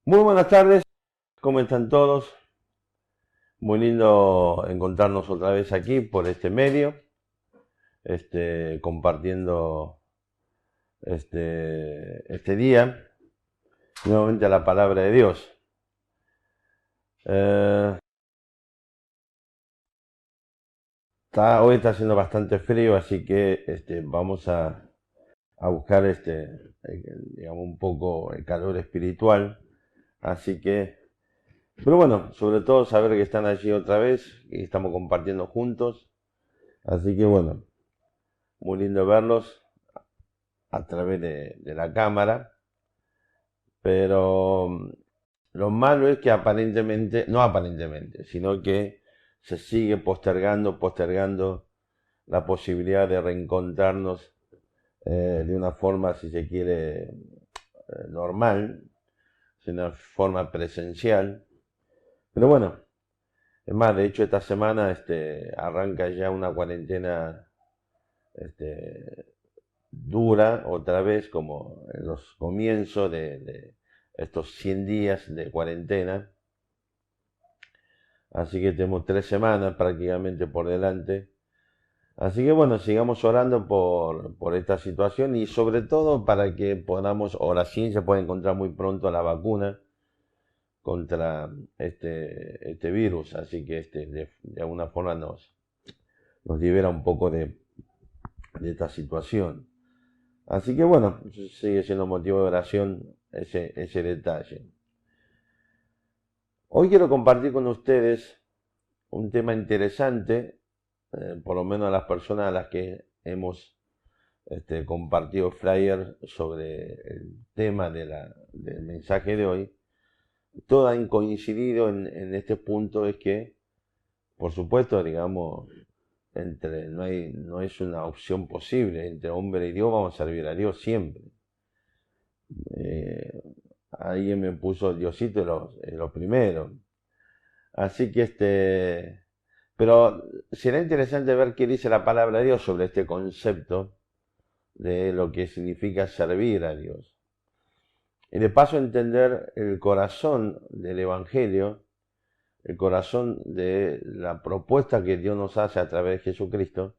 Muy buenas tardes, ¿cómo están todos? Muy lindo encontrarnos otra vez aquí por este medio, compartiendo este día, nuevamente la palabra de Dios. Eh, hoy está haciendo bastante frío, así que vamos a buscar digamos, un poco el calor espiritual. Así que, pero bueno, sobre todo saber que están allí otra vez y estamos compartiendo juntos. Así que bueno, muy lindo verlos a través de la cámara, pero lo malo es que aparentemente, no aparentemente, sino que se sigue postergando la posibilidad de reencontrarnos de una forma, si se quiere, normal, de una forma presencial. Pero bueno, es más, de hecho esta semana arranca ya una cuarentena este, dura otra vez como en los comienzos de estos 100 días de cuarentena. Así que tenemos 3 semanas prácticamente por delante. Así que bueno, sigamos orando por esta situación y sobre todo para que podamos, o la ciencia pueda encontrar muy pronto la vacuna contra este virus. Así que de alguna forma nos libera un poco de esta situación. Así que bueno, sigue siendo motivo de oración ese detalle. Hoy quiero compartir con ustedes un tema interesante, por lo menos a las personas a las que hemos compartido flyer sobre el tema del mensaje de hoy. Todos han coincidido en este punto, es que, por supuesto, digamos, no es una opción posible, entre hombre y Dios vamos a servir a Dios siempre. Eh, Alguien me puso Diosito lo primero. Así que pero será interesante ver qué dice la palabra de Dios sobre este concepto de lo que significa servir a Dios. Y de paso entender el corazón del Evangelio, el corazón de la propuesta que Dios nos hace a través de Jesucristo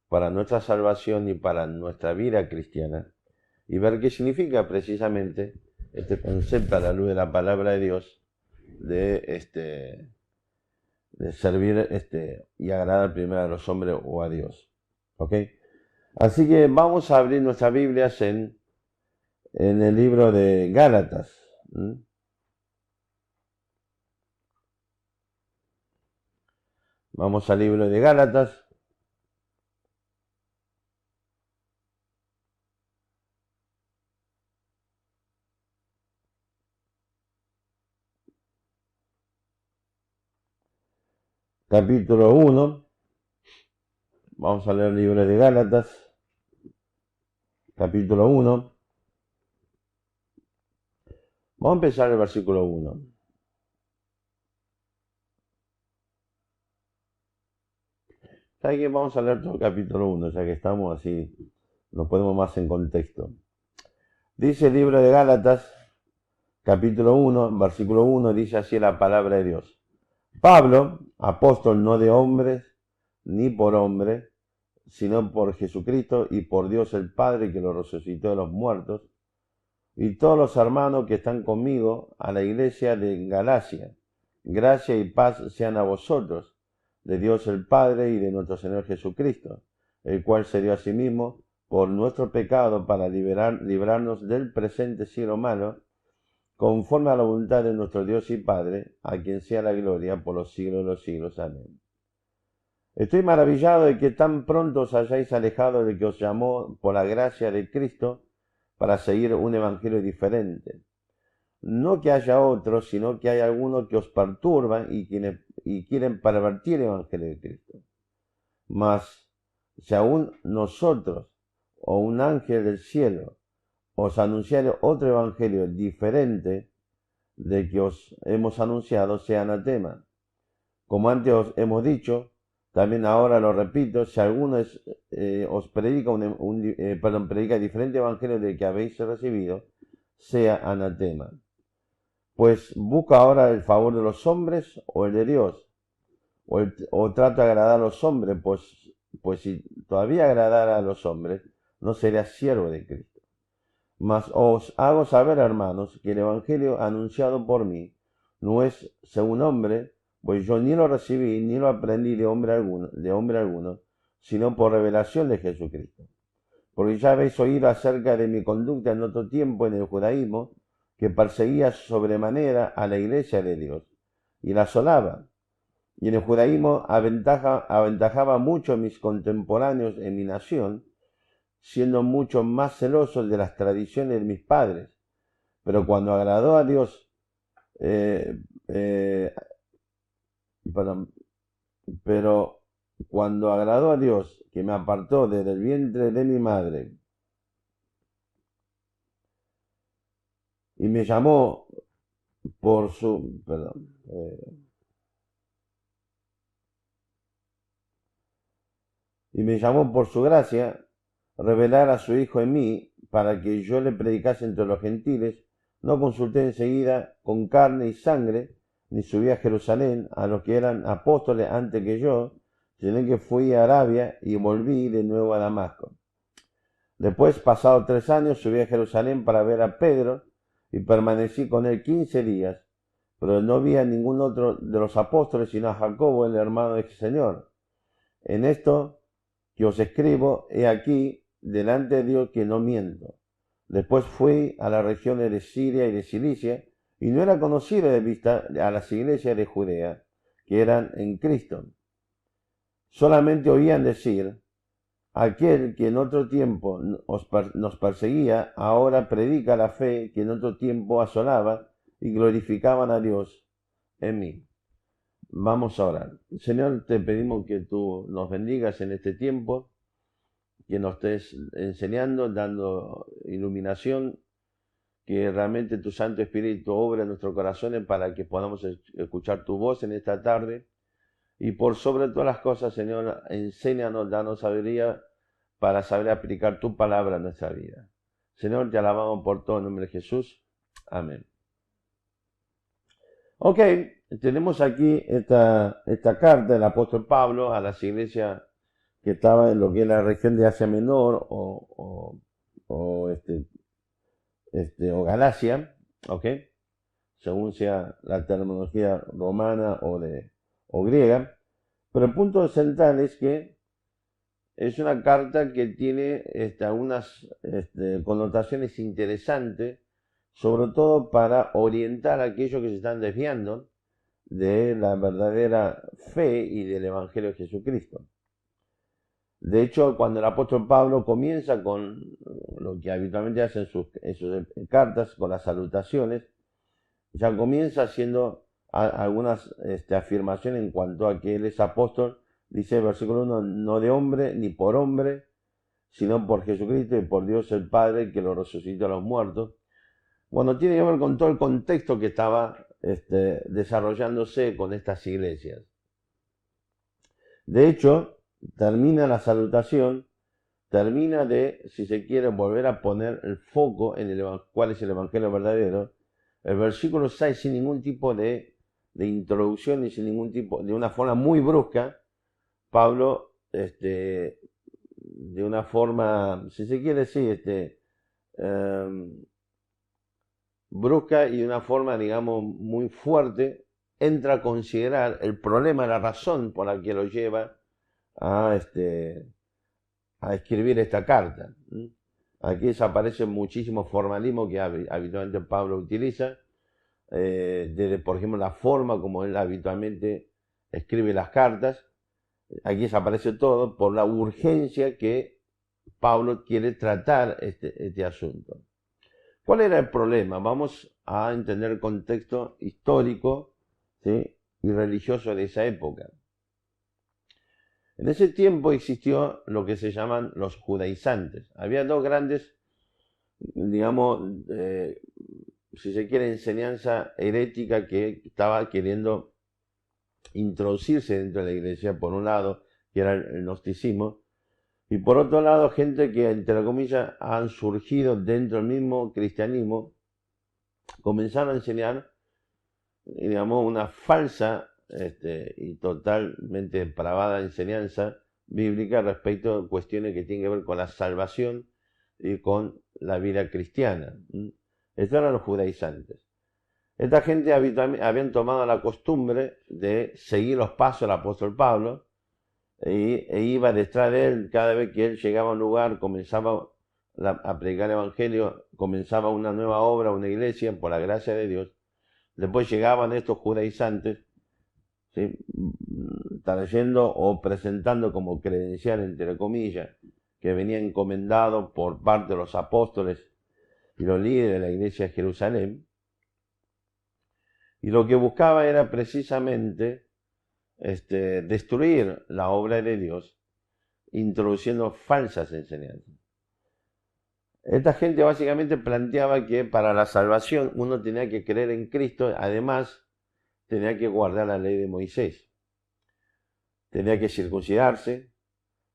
para nuestra salvación y para nuestra vida cristiana. Y ver qué significa precisamente este concepto a la luz de la palabra de Dios de servir y agradar primero a los hombres o a Dios. ¿Ok? Así que vamos a abrir nuestras Biblias en el libro de Gálatas. ¿Mm? Vamos al libro de Gálatas, capítulo 1. Vamos a leer el libro de Gálatas, capítulo 1. Vamos a empezar el versículo 1. ¿Sabe qué? Vamos a leer todo el capítulo 1, ya que estamos así, nos ponemos más en contexto. Dice el libro de Gálatas, capítulo 1, versículo 1, dice así la palabra de Dios. Pablo, apóstol no de hombres ni por hombre, sino por Jesucristo y por Dios el Padre que lo resucitó de los muertos, y todos los hermanos que están conmigo a la iglesia de Galacia. Gracia y paz sean a vosotros, de Dios el Padre y de nuestro Señor Jesucristo, el cual se dio a sí mismo por nuestro pecado para librarnos del presente siglo malo, conforme a la voluntad de nuestro Dios y Padre, a quien sea la gloria por los siglos de los siglos. Amén. Estoy maravillado de que tan pronto os hayáis alejado de que os llamó por la gracia de Cristo para seguir un evangelio diferente. No que haya otros, sino que hay algunos que os perturban y quieren pervertir el evangelio de Cristo. Mas si aún nosotros o un ángel del cielo os anunciare otro evangelio diferente de que os hemos anunciado, sea anatema. Como antes os hemos dicho, también ahora lo repito, si alguno os predica predica diferente evangelio del que habéis recibido, sea anatema. Pues busca ahora el favor de los hombres o el de Dios, o trata de agradar a los hombres, pues si todavía agradara a los hombres, no sería siervo de Cristo. Mas os hago saber, hermanos, que el Evangelio anunciado por mí no es según hombre, pues yo ni lo recibí ni lo aprendí de hombre alguno, sino por revelación de Jesucristo. Porque ya habéis oído acerca de mi conducta en otro tiempo en el judaísmo, que perseguía sobremanera a la iglesia de Dios, y la asolaba. Y en el judaísmo aventajaba mucho a mis contemporáneos en mi nación, siendo mucho más celosos de las tradiciones de mis padres. Pero cuando agradó a Dios, eh, eh, perdón, pero cuando agradó a Dios, que me apartó desde el vientre de mi madre, y me llamó por su, perdón, y me llamó por su gracia, revelar a su Hijo en mí, para que yo le predicase entre los gentiles, no consulté enseguida con carne y sangre, ni subí a Jerusalén a los que eran apóstoles antes que yo, sino que fui a Arabia y volví de nuevo a Damasco. Después, pasados 3 años, subí a Jerusalén para ver a Pedro y permanecí con él 15 días, pero no vi a ningún otro de los apóstoles, sino a Jacobo, el hermano del Señor. En esto que os escribo, he aquí, delante de Dios que no miento. Después fui a las regiones de Siria y de Cilicia, y no era conocido de vista a las iglesias de Judea, que eran en Cristo. Solamente oían decir, aquel que en otro tiempo nos perseguía, ahora predica la fe que en otro tiempo asolaba, y glorificaban a Dios en mí. Vamos a orar. Señor, te pedimos que tú nos bendigas en este tiempo, que nos estés enseñando, dando iluminación, que realmente tu Santo Espíritu obre en nuestros corazones para que podamos escuchar tu voz en esta tarde. Y por sobre todas las cosas, Señor, enséñanos, danos sabiduría para saber aplicar tu palabra a nuestra vida. Señor, te alabamos por todo en nombre de Jesús. Amén. Ok, tenemos aquí esta carta del apóstol Pablo a las iglesias que estaban en lo que es la región de Asia Menor o Galacia, ok, según sea la terminología romana o griega. Pero el punto central es que es una carta que tiene unas connotaciones interesantes, sobre todo para orientar a aquellos que se están desviando de la verdadera fe y del Evangelio de Jesucristo. De hecho, cuando el apóstol Pablo comienza con lo que habitualmente hace en sus cartas, con las salutaciones, ya comienza haciendo algunas afirmaciones en cuanto a que él es apóstol. Dice el versículo 1, no de hombre ni por hombre, sino por Jesucristo y por Dios el Padre que lo resucitó a los muertos. Bueno, tiene que ver con todo el contexto que estaba desarrollándose con estas iglesias. De hecho, termina la salutación, termina de, si se quiere, volver a poner el foco en cuál es el Evangelio verdadero. El versículo 6, sin ningún tipo de introducción y sin ningún tipo, de una forma muy brusca, Pablo, de una forma, si se quiere decir, brusca y de una forma, digamos, muy fuerte, entra a considerar el problema, la razón por la que lo lleva a escribir esta carta. Aquí desaparece muchísimo formalismo que habitualmente Pablo utiliza, desde, por ejemplo, la forma como él habitualmente escribe las cartas. Aquí desaparece todo por la urgencia que Pablo quiere tratar este asunto. ¿Cuál era el problema? Vamos a entender el contexto histórico, ¿sí?, y religioso de esa época. En ese tiempo existió lo que se llaman los judaizantes. Había dos grandes, digamos, si se quiere, enseñanza herética que estaba queriendo introducirse dentro de la iglesia. Por un lado, que era el gnosticismo, y por otro lado, gente que, entre comillas, han surgido dentro del mismo cristianismo, comenzaron a enseñar digamos, una falsa y totalmente depravada enseñanza bíblica respecto a cuestiones que tienen que ver con la salvación y con la vida cristiana. Estos eran los judaizantes. Esta gente habían tomado la costumbre de seguir los pasos del apóstol Pablo e iba detrás de él cada vez que él llegaba a un lugar, comenzaba a predicar el evangelio, comenzaba una nueva obra, una iglesia, por la gracia de Dios. Después llegaban estos judaizantes, ¿sí?, trayendo o presentando como credencial, entre comillas, que venía encomendado por parte de los apóstoles y los líderes de la iglesia de Jerusalén. Y lo que buscaba era precisamente destruir la obra de Dios, introduciendo falsas enseñanzas. Esta gente básicamente planteaba que para la salvación uno tenía que creer en Cristo, además tenía que guardar la ley de Moisés, tenía que circuncidarse,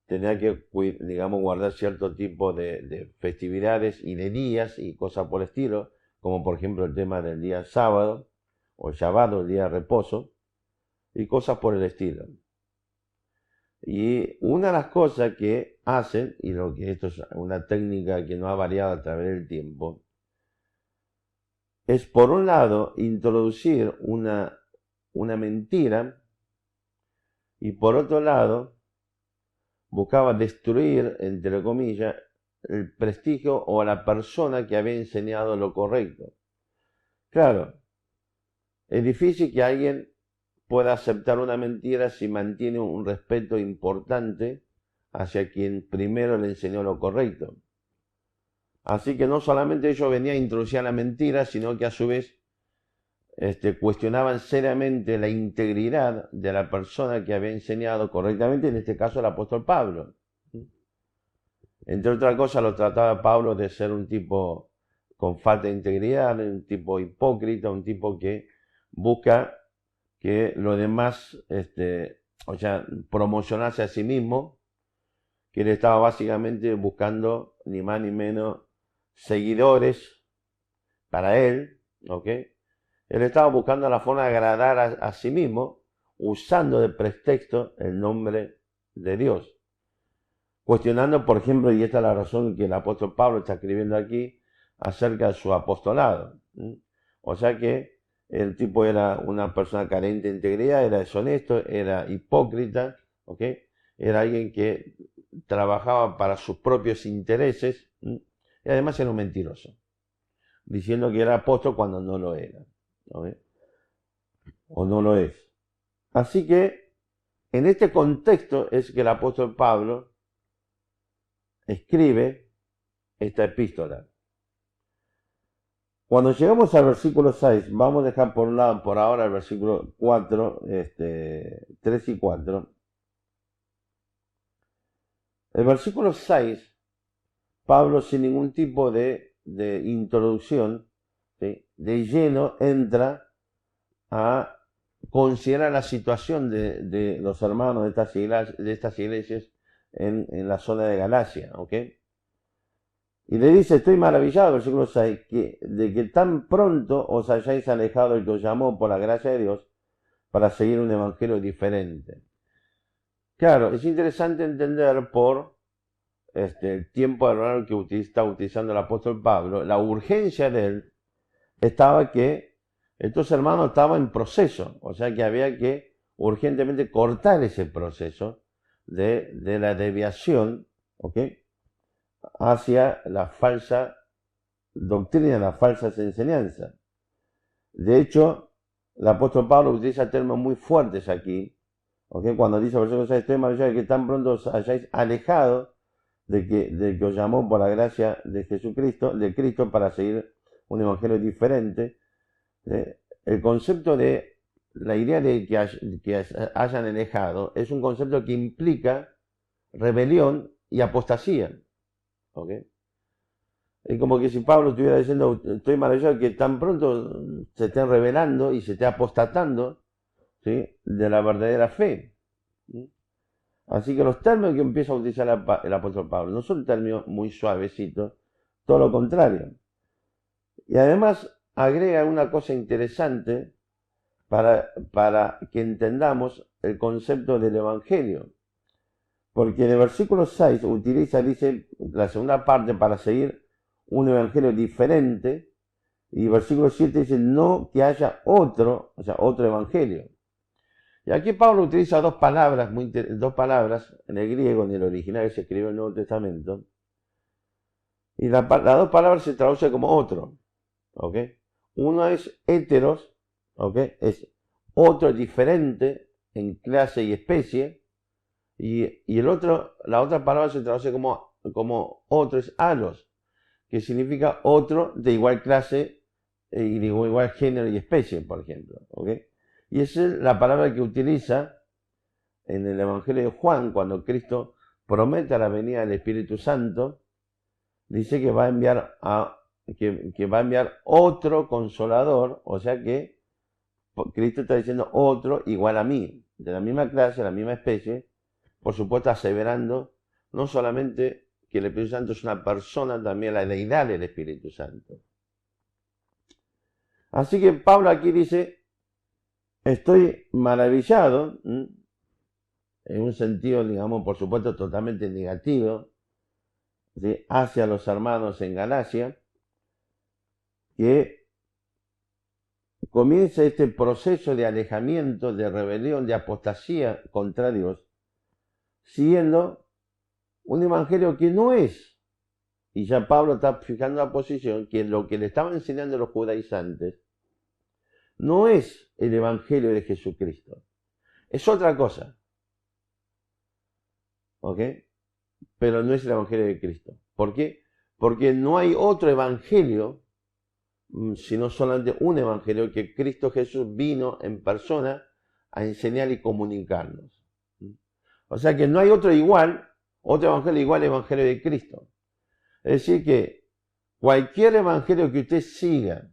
tenía que, digamos, guardar cierto tipo de festividades y de días y cosas por el estilo, como por ejemplo el tema del día sábado, o Shabbat, el día de reposo, y cosas por el estilo. Y una de las cosas que hacen, y lo que esto es una técnica que no ha variado a través del tiempo, es por un lado introducir una mentira, y por otro lado buscaba destruir, entre comillas, el prestigio o la persona que había enseñado lo correcto. Claro, es difícil que alguien pueda aceptar una mentira si mantiene un respeto importante hacia quien primero le enseñó lo correcto. Así que no solamente ellos venían a introducir la mentira, sino que a su vez cuestionaban seriamente la integridad de la persona que había enseñado correctamente, en este caso el apóstol Pablo. Entre otras cosas, lo trataba Pablo de ser un tipo con falta de integridad, un tipo hipócrita, un tipo que busca que los demás, o sea, promocionarse a sí mismo, que él estaba básicamente buscando ni más ni menos seguidores para él, ¿ok? Él estaba buscando la forma de agradar a sí mismo, usando de pretexto el nombre de Dios. Cuestionando, por ejemplo, y esta es la razón que el apóstol Pablo está escribiendo aquí, acerca de su apostolado. O sea que el tipo era una persona carente de integridad, era deshonesto, era hipócrita, ¿ok? Era alguien que trabajaba para sus propios intereses, y además era un mentiroso, diciendo que era apóstol cuando no lo era, ¿ok? O no lo es. Así que en este contexto es que el apóstol Pablo escribe esta epístola. Cuando llegamos al versículo 6, vamos a dejar por un lado, por ahora, el versículo 4, 3 y 4. El versículo 6, Pablo, sin ningún tipo de introducción, ¿sí?, de lleno entra a considerar la situación de los hermanos de estas iglesias en la zona de Galacia, ¿ok? Y le dice, estoy maravillado, versículo 6, de que tan pronto os hayáis alejado del que os llamó por la gracia de Dios para seguir un evangelio diferente. Claro, es interesante entender por el tiempo de error que está utilizando el apóstol Pablo, la urgencia de él estaba que estos hermanos estaban en proceso, o sea que había que urgentemente cortar ese proceso de la desviación, ¿ok?, hacia la falsa doctrina, las falsas enseñanzas. De hecho, el apóstol Pablo utiliza términos muy fuertes aquí, ¿okay? Cuando dice, versículo 6, estoy maravillado de que tan pronto os hayáis alejado de que os llamó por la gracia de Jesucristo, de Cristo, para seguir un evangelio diferente. El concepto de la idea de que hayan alejado es un concepto que implica rebelión y apostasía. ¿Okay? Es como que si Pablo estuviera diciendo, estoy maravillado que tan pronto se estén revelando y se esté apostatando, ¿sí?, de la verdadera fe. ¿Sí? Así que los términos que empieza a utilizar el apóstol Pablo no son términos muy suavecitos, todo lo contrario. Y además agrega una cosa interesante, para que entendamos el concepto del Evangelio. Porque en el versículo 6 dice, la segunda parte, para seguir un Evangelio diferente, y el versículo 7 dice, no que haya otro, o sea, otro Evangelio. Y aquí Pablo utiliza dos palabras en el griego, en el original que se escribió en el Nuevo Testamento, y las dos palabras se traducen como otro, ¿ok? Uno es heteros, ¿ok? Es otro diferente en clase y especie, y el otro, la otra palabra se traduce como otro, es alos, que significa otro de igual clase y de igual género y especie, por ejemplo, ¿ok? Y esa es la palabra que utiliza en el Evangelio de Juan, cuando Cristo promete la venida del Espíritu Santo, dice que va a enviar que va a enviar otro consolador, o sea que Cristo está diciendo otro igual a mí, de la misma clase, de la misma especie, por supuesto aseverando no solamente que el Espíritu Santo es una persona, también la deidad del Espíritu Santo. Así que Pablo aquí dice, estoy maravillado, en un sentido, digamos, por supuesto, totalmente negativo, ¿sí?, hacia los hermanos en Galacia, que comienza este proceso de alejamiento, de rebelión, de apostasía contra Dios, siguiendo un evangelio que no es, y ya Pablo está fijando la posición, que lo que le estaban enseñando los judaizantes no es el evangelio de Jesucristo, es otra cosa, ¿ok? Pero no es el evangelio de Cristo. ¿Por qué? Porque no hay otro evangelio, sino solamente un evangelio, que Cristo Jesús vino en persona a enseñar y comunicarnos. O sea que no hay otro evangelio igual al evangelio de Cristo. Es decir que cualquier evangelio que usted siga,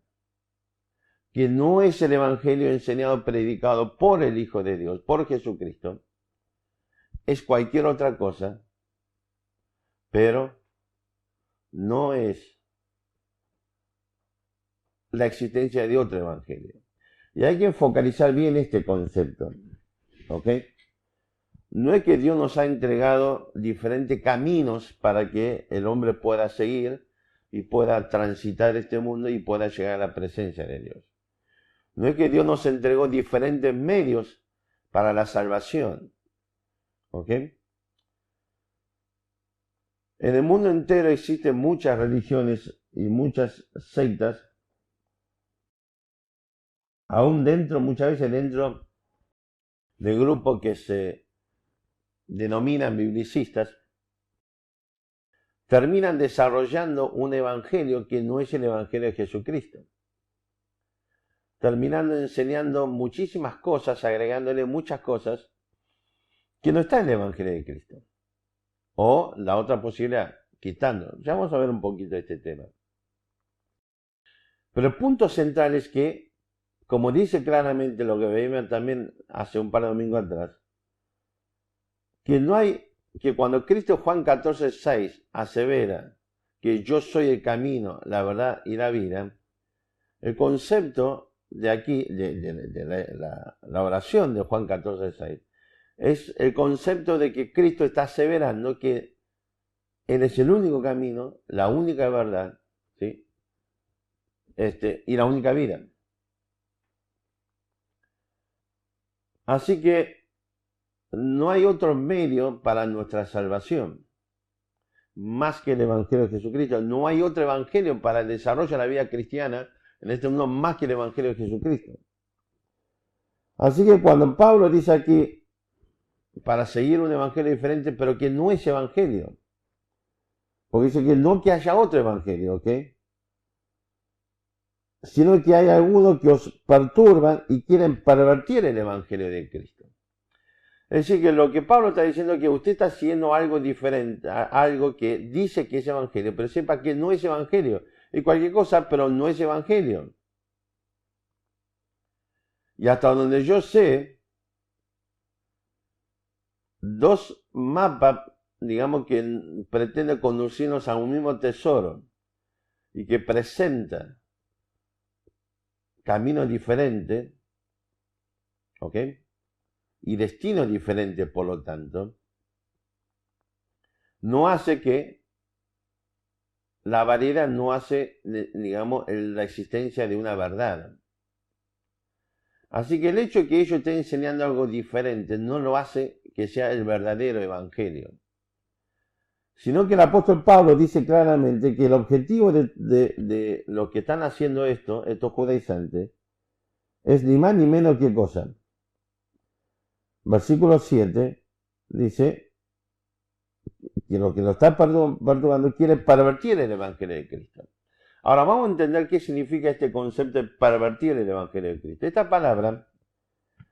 que no es el evangelio enseñado, predicado por el Hijo de Dios, por Jesucristo, es cualquier otra cosa, pero no es la existencia de otro evangelio. Y hay que focalizar bien este concepto, ¿ok? No es que Dios nos ha entregado diferentes caminos para que el hombre pueda seguir y pueda transitar este mundo y pueda llegar a la presencia de Dios. No es que Dios nos entregó diferentes medios para la salvación, ¿ok? En el mundo entero existen muchas religiones y muchas sectas, aún muchas veces dentro de grupos que se denominan biblicistas, terminan desarrollando un evangelio que no es el evangelio de Jesucristo, terminando enseñando muchísimas cosas, agregándole muchas cosas que no está en el evangelio de Cristo. O la otra posibilidad, quitando. Ya vamos a ver un poquito de este tema. Pero el punto central es que, como dice claramente lo que veíamos también hace un par de domingos atrás, que cuando Cristo Juan 14:6 asevera que yo soy el camino, la verdad y la vida, el concepto de aquí, de la oración de Juan 14:6, es el concepto de que Cristo está aseverando que Él es el único camino, la única verdad, ¿sí?, y la única vida. Así que no hay otro medio para nuestra salvación más que el Evangelio de Jesucristo. No hay otro evangelio para el desarrollo de la vida cristiana en este mundo más que el Evangelio de Jesucristo. Así que cuando Pablo dice aquí, para seguir un evangelio diferente, pero que no es evangelio, porque dice que no que haya otro evangelio, ¿ok?, sino que hay algunos que os perturban y quieren pervertir el evangelio de Cristo. Es decir, que lo que Pablo está diciendo es que usted está haciendo algo diferente, algo que dice que es evangelio, pero sepa que no es evangelio. Y cualquier cosa, pero no es evangelio. Y hasta donde yo sé, dos mapas, digamos, que pretenden conducirnos a un mismo tesoro y que presenta caminos diferentes, ¿ok? Y destino diferente, por lo tanto, no hace que la variedad no hace, digamos, la existencia de una verdad. Así que el hecho de que ellos estén enseñando algo diferente no lo hace que sea el verdadero evangelio. Sino que el apóstol Pablo dice claramente que el objetivo de los que están haciendo esto, estos judaizantes, es ni más ni menos que cosa. Versículo 7 dice que lo que lo está perturbando quiere pervertir el evangelio de Cristo. Ahora vamos a entender qué significa este concepto de pervertir el evangelio de Cristo. Esta palabra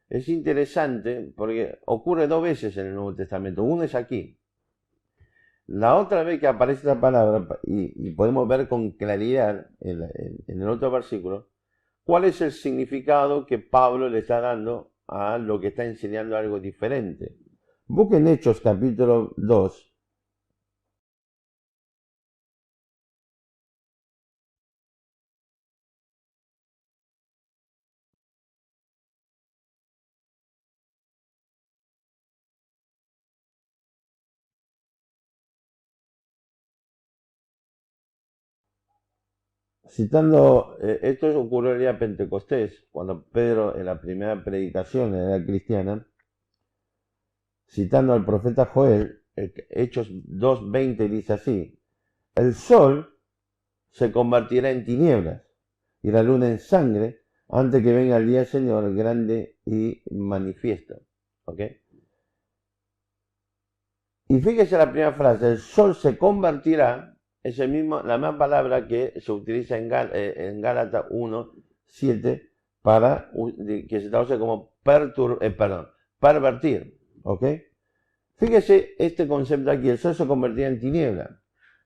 es interesante porque ocurre dos veces en el Nuevo Testamento. Uno es aquí. La otra vez que aparece esta palabra, y podemos ver con claridad en el otro versículo, cuál es el significado que Pablo le está dando a lo que está enseñando algo diferente. Busquen Hechos capítulo 2. Citando, esto ocurrió el día de Pentecostés, cuando Pedro en la primera predicación en la era cristiana, citando al profeta Joel, Hechos 2:20 dice así: el sol se convertirá en tinieblas y la luna en sangre antes que venga el día del Señor grande y manifiesto. ¿Ok? Y fíjese la primera frase: el sol se convertirá. Es la misma palabra que se utiliza en Gálatas 1:7 para que se traduce como pervertir. ¿Ok? Fíjese este concepto aquí: el sol se convertirá en tiniebla.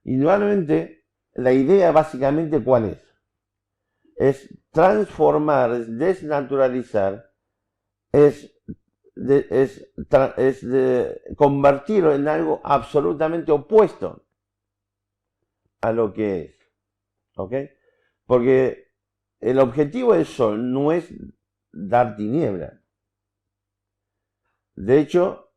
Y nuevamente, la idea básicamente ¿cuál es? Es transformar, es desnaturalizar, es convertirlo en algo absolutamente opuesto a lo que es. ¿Ok? Porque el objetivo del sol no es dar tiniebla. De hecho,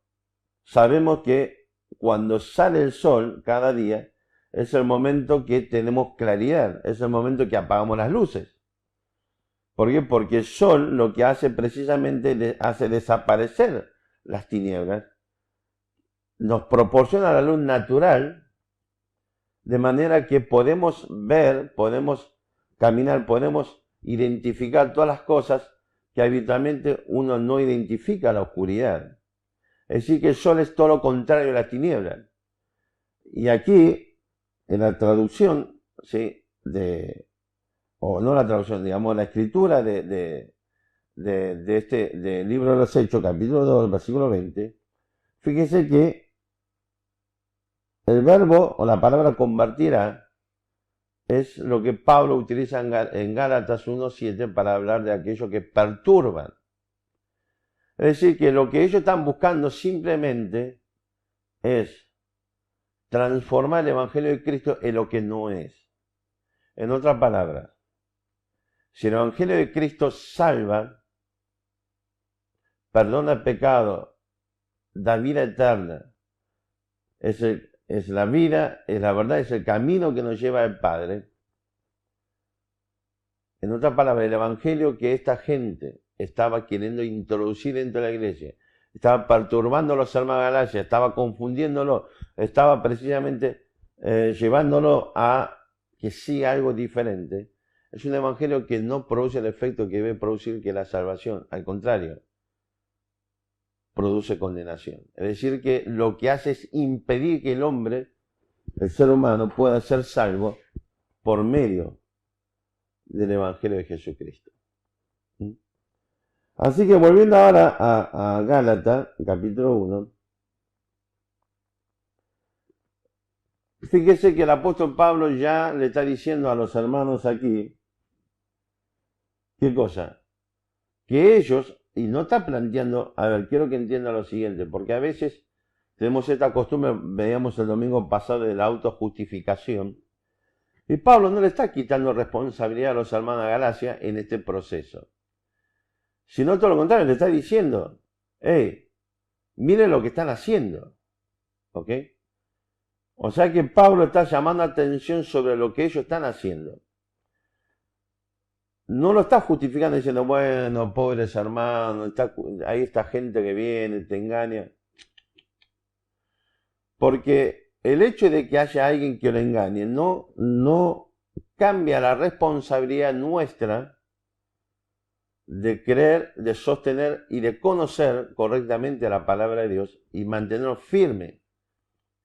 sabemos que cuando sale el sol cada día es el momento que tenemos claridad, es el momento que apagamos las luces. ¿Por qué? Porque el sol lo que hace precisamente hace desaparecer las tinieblas, nos proporciona la luz natural, de manera que podemos ver, podemos caminar, podemos identificar todas las cosas que habitualmente uno no identifica en la oscuridad. Es decir, que el sol es todo lo contrario a la tiniebla. Y aquí, en la traducción, ¿sí? O no la traducción, digamos, la escritura del libro de los Hechos, capítulo 2, versículo 20, fíjese que el verbo o la palabra convertirá es lo que Pablo utiliza en Gálatas 1:7 para hablar de aquello que perturban. Es decir, que lo que ellos están buscando simplemente es transformar el Evangelio de Cristo en lo que no es. En otras palabras, si el Evangelio de Cristo salva, perdona el pecado, da vida eterna, es la vida, es la verdad, es el camino que nos lleva al Padre. En otras palabras, el Evangelio que esta gente estaba queriendo introducir dentro de la iglesia, estaba perturbando a los hermanos de Galacia, estaba confundiéndolo, estaba precisamente llevándolo a que siga algo diferente. Es un evangelio que no produce el efecto que debe producir, que la salvación. Al contrario, produce condenación. Es decir, que lo que hace es impedir que el hombre, el ser humano, pueda ser salvo por medio del evangelio de Jesucristo. Así que volviendo ahora a Gálatas, capítulo 1, fíjese que el apóstol Pablo ya le está diciendo a los hermanos aquí, ¿qué cosa? Que ellos, y no está planteando, a ver, quiero que entiendan lo siguiente, porque a veces tenemos esta costumbre, veíamos el domingo pasado, de la autojustificación, y Pablo no le está quitando responsabilidad a los hermanos de Galacia en este proceso. sino todo lo contrario, le está diciendo, hey, miren lo que están haciendo, ¿ok? O sea que Pablo está llamando atención sobre lo que ellos están haciendo. No lo está justificando diciendo, bueno, pobres hermanos, hay esta gente que viene, te engaña. Porque el hecho de que haya alguien que lo engañe no cambia la responsabilidad nuestra de creer, de sostener y de conocer correctamente la palabra de Dios y mantenernos firmes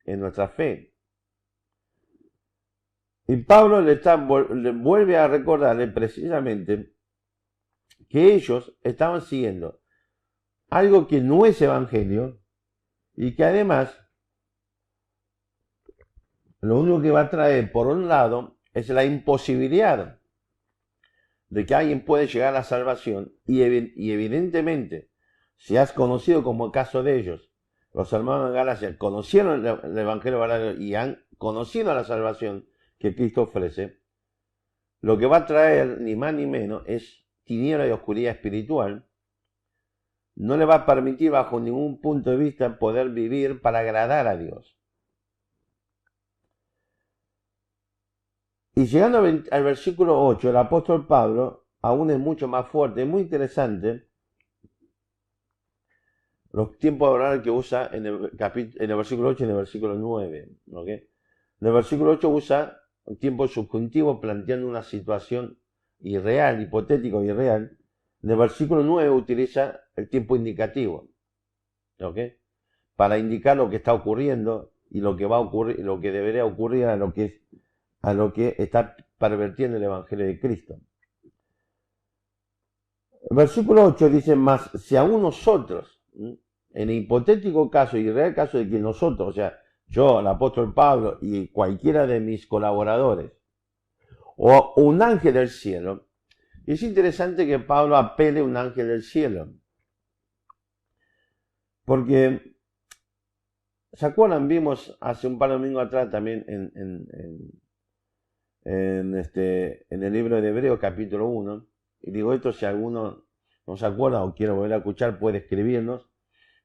en nuestra fe. Y Pablo le vuelve a recordarle precisamente que ellos estaban siguiendo algo que no es evangelio y que además lo único que va a traer, por un lado, es la imposibilidad de que alguien puede llegar a la salvación y evidentemente, si has conocido como el caso de ellos, los hermanos de Galacia conocieron el Evangelio verdadero y han conocido la salvación que Cristo ofrece, lo que va a traer ni más ni menos es tiniebla y oscuridad espiritual. No le va a permitir bajo ningún punto de vista poder vivir para agradar a Dios. Y llegando al versículo 8, el apóstol Pablo aún es mucho más fuerte, es muy interesante los tiempos de orar que usa en el versículo 8 y en el versículo 9. ¿Okay? En el versículo 8 usa un tiempo subjuntivo planteando una situación irreal, hipotético y irreal. En el versículo 9 utiliza el tiempo indicativo, ¿okay? Para indicar lo que está ocurriendo y lo que va a ocurrir, lo que debería ocurrir a lo que está pervirtiendo el Evangelio de Cristo. El versículo 8 dice, más si aún nosotros, en el hipotético caso y real caso de que nosotros, o sea, yo, el apóstol Pablo y cualquiera de mis colaboradores, o un ángel del cielo, es interesante que Pablo apele a un ángel del cielo, porque, ¿se acuerdan? Vimos hace un par de domingos atrás también en el libro de Hebreos capítulo 1, y digo esto si alguno no se acuerda o quiere volver a escuchar, puede escribirnos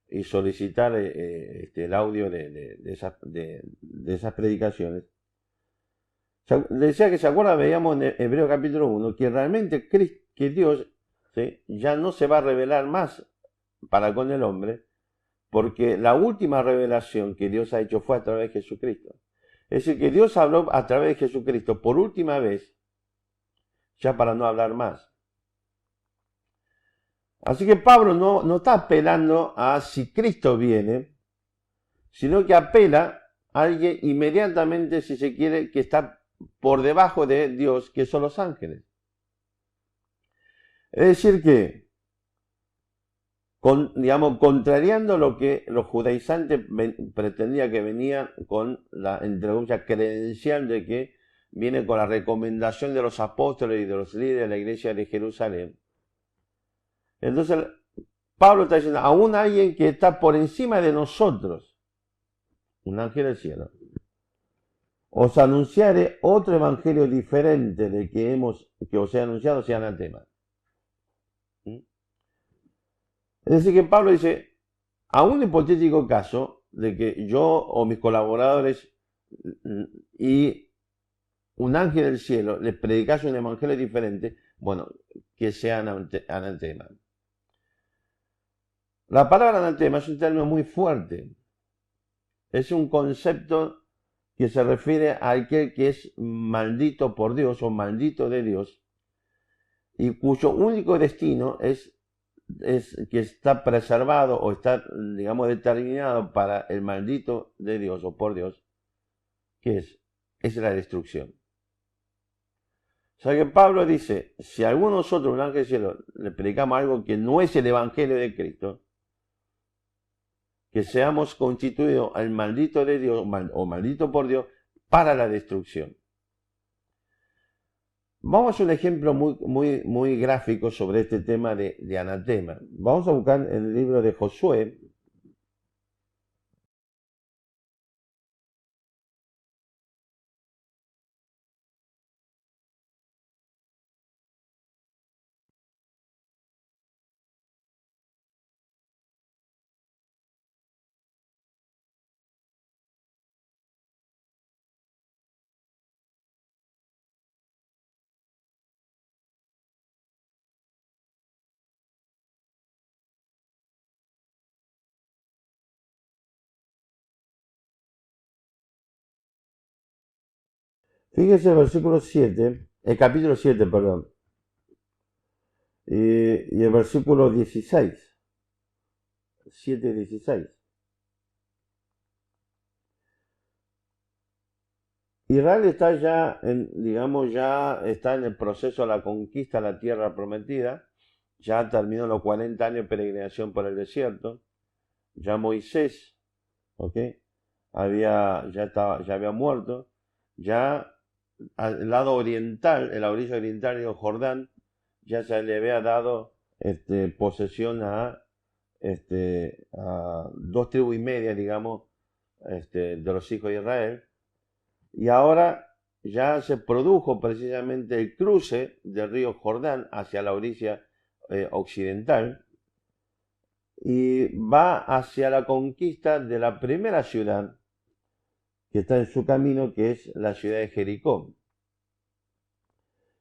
y solicitar el audio de esas predicaciones. Le decía que se acuerda, veíamos en Hebreo capítulo 1, que realmente que Dios, ¿sí?, ya no se va a revelar más para con el hombre, porque la última revelación que Dios ha hecho fue a través de Jesucristo. Es decir, que Dios habló a través de Jesucristo por última vez, ya para no hablar más. Así que Pablo no está apelando a si Cristo viene, sino que apela a alguien inmediatamente, si se quiere, que está por debajo de Dios, que son los ángeles. Es decir que, digamos, contrariando lo que los judaizantes pretendían que venía con la, entre comillas, credencial de que viene con la recomendación de los apóstoles y de los líderes de la iglesia de Jerusalén. Entonces, Pablo está diciendo, aún alguien que está por encima de nosotros, un ángel del cielo, os anunciaré otro evangelio diferente del que os he anunciado, sea anatema. Es decir, que Pablo dice, a un hipotético caso de que yo o mis colaboradores y un ángel del cielo les predicase un evangelio diferente, bueno, que sea anatema. La palabra anatema es un término muy fuerte. Es un concepto que se refiere a aquel que es maldito por Dios o maldito de Dios y cuyo único destino es que está preservado o está, digamos, determinado para el maldito de Dios o por Dios, que es la destrucción. O sea que Pablo dice, si a alguno de nosotros, un ángel del cielo, le predicamos algo que no es el Evangelio de Cristo, que seamos constituidos al maldito de Dios o maldito por Dios para la destrucción. Vamos a un ejemplo muy gráfico sobre este tema de anatema. Vamos a buscar en el libro de Josué, Fíjese el versículo 7, el capítulo 7, perdón, y el versículo 16, 7 y 16. Israel está ya, digamos, ya está en el proceso de la conquista de la tierra prometida, ya terminó los 40 años de peregrinación por el desierto, ya Moisés, ¿ok? Ya había muerto, ya al lado oriental, en la orilla oriental del Jordán, ya se le había dado posesión a 2 tribus y media, digamos, de los hijos de Israel. Y ahora ya se produjo precisamente el cruce del río Jordán hacia la orilla occidental y va hacia la conquista de la primera ciudad que está en su camino, que es la ciudad de Jericó.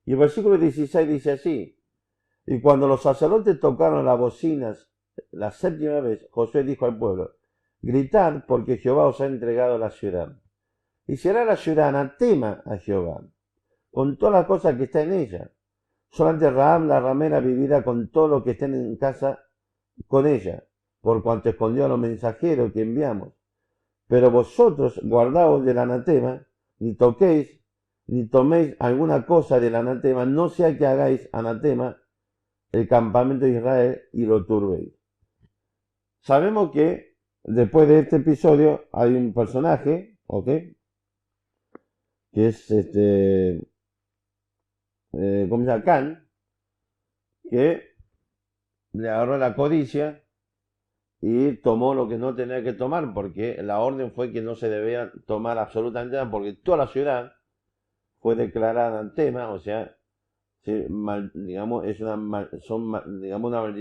Y el versículo 16 dice así: y cuando los sacerdotes tocaron las bocinas la 7ª vez, Josué dijo al pueblo: gritad, porque Jehová os ha entregado la ciudad. Y será la ciudad anatema a Jehová, con todas las cosas que está en ella. Solamente Rahab la ramera vivirá con todo lo que estén en casa con ella, por cuanto escondió a los mensajeros que enviamos. Pero vosotros guardaos del anatema, ni toquéis, ni toméis alguna cosa del anatema, no sea que hagáis anatema el campamento de Israel y lo turbéis. Sabemos que después de este episodio hay un personaje, ¿ok? Que es ¿cómo se llama? Acán, que le agarró la codicia y tomó lo que no tenía que tomar, porque la orden fue que no se debía tomar absolutamente nada, porque toda la ciudad fue declarada anatema, o sea, digamos,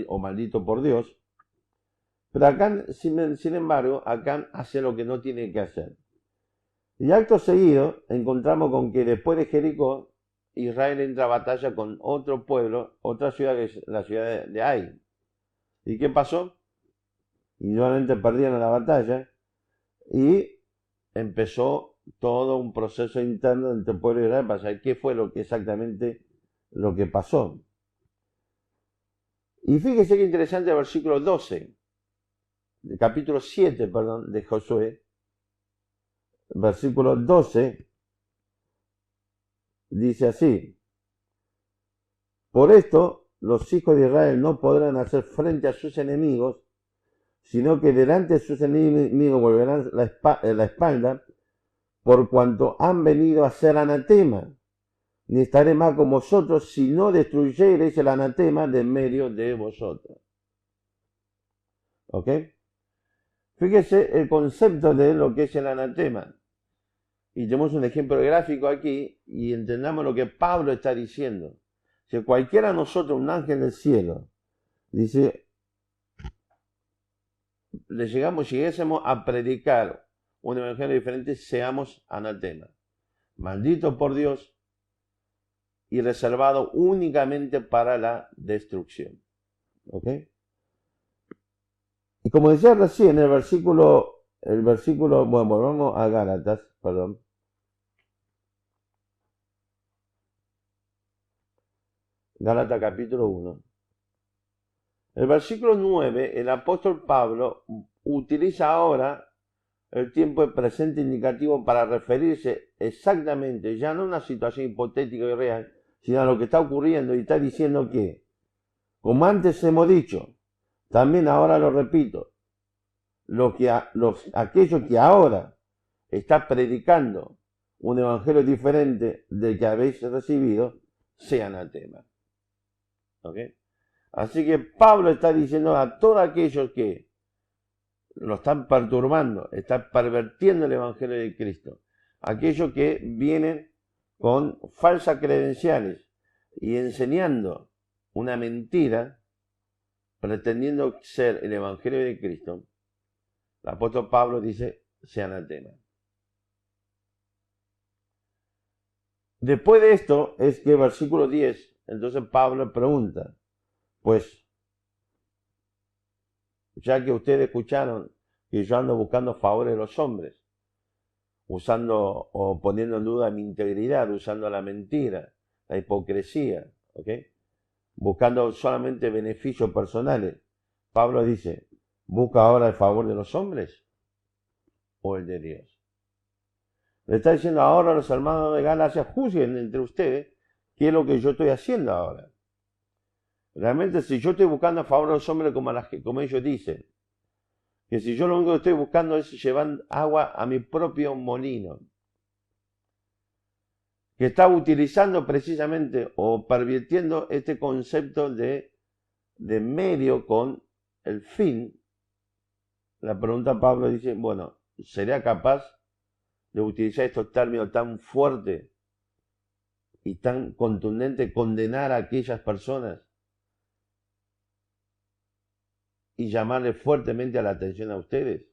o maldito por Dios. Pero Acán, sin embargo, Acán hace lo que no tiene que hacer. Y acto seguido encontramos con que después de Jericó, Israel entra a batalla con otro pueblo, otra ciudad, que es la ciudad de Ai. ¿Y qué pasó? Y nuevamente perdieron la batalla y empezó todo un proceso interno entre el pueblo de Israel para saber qué fue exactamente lo que pasó. Y fíjese qué interesante el versículo 12, del capítulo 7, perdón, de Josué. Versículo 12 dice así: por esto los hijos de Israel no podrán hacer frente a sus enemigos, sino que delante de sus enemigos volverán la espalda, por cuanto han venido a ser anatema. Ni estaré más con vosotros si no destruyereis el anatema de en medio de vosotros. ¿Ok? Fíjese el concepto de lo que es el anatema. Y tenemos un ejemplo gráfico aquí y entendamos lo que Pablo está diciendo. Si cualquiera de nosotros, un ángel del cielo, dice, llegásemos a predicar un evangelio diferente, seamos anatema, maldito por Dios y reservado únicamente para la destrucción. ¿Ok? Y como decía recién, el versículo, bueno, volvamos a Gálatas, perdón. Gálatas capítulo 1. El versículo 9, el apóstol Pablo utiliza ahora el tiempo de presente indicativo para referirse exactamente, ya no a una situación hipotética y real, sino a lo que está ocurriendo, y está diciendo que, como antes hemos dicho, también ahora lo repito, aquellos que ahora está predicando un evangelio diferente del que habéis recibido, sean anatema. ¿Ok? Así que Pablo está diciendo a todos aquellos que lo están perturbando, están pervirtiendo el evangelio de Cristo, aquellos que vienen con falsas credenciales y enseñando una mentira, pretendiendo ser el evangelio de Cristo, el apóstol Pablo dice, sean anatema. Después de esto es que versículo 10, entonces Pablo pregunta, pues, ya que ustedes escucharon que yo ando buscando favores de los hombres, usando o poniendo en duda mi integridad, usando la mentira, la hipocresía, ¿ok? Buscando solamente beneficios personales. Pablo dice, ¿busca ahora el favor de los hombres o el de Dios? Le está diciendo ahora a los hermanos de Galacia, juzguen entre ustedes qué es lo que yo estoy haciendo ahora. Realmente si yo estoy buscando a favor de los hombres como ellos dicen, que si yo lo único que estoy buscando es llevar agua a mi propio molino, que está utilizando precisamente o pervirtiendo este concepto de medio con el fin, la pregunta Pablo dice, bueno, ¿sería capaz de utilizar estos términos tan fuertes y tan contundentes, condenar a aquellas personas y llamarle fuertemente a la atención a ustedes?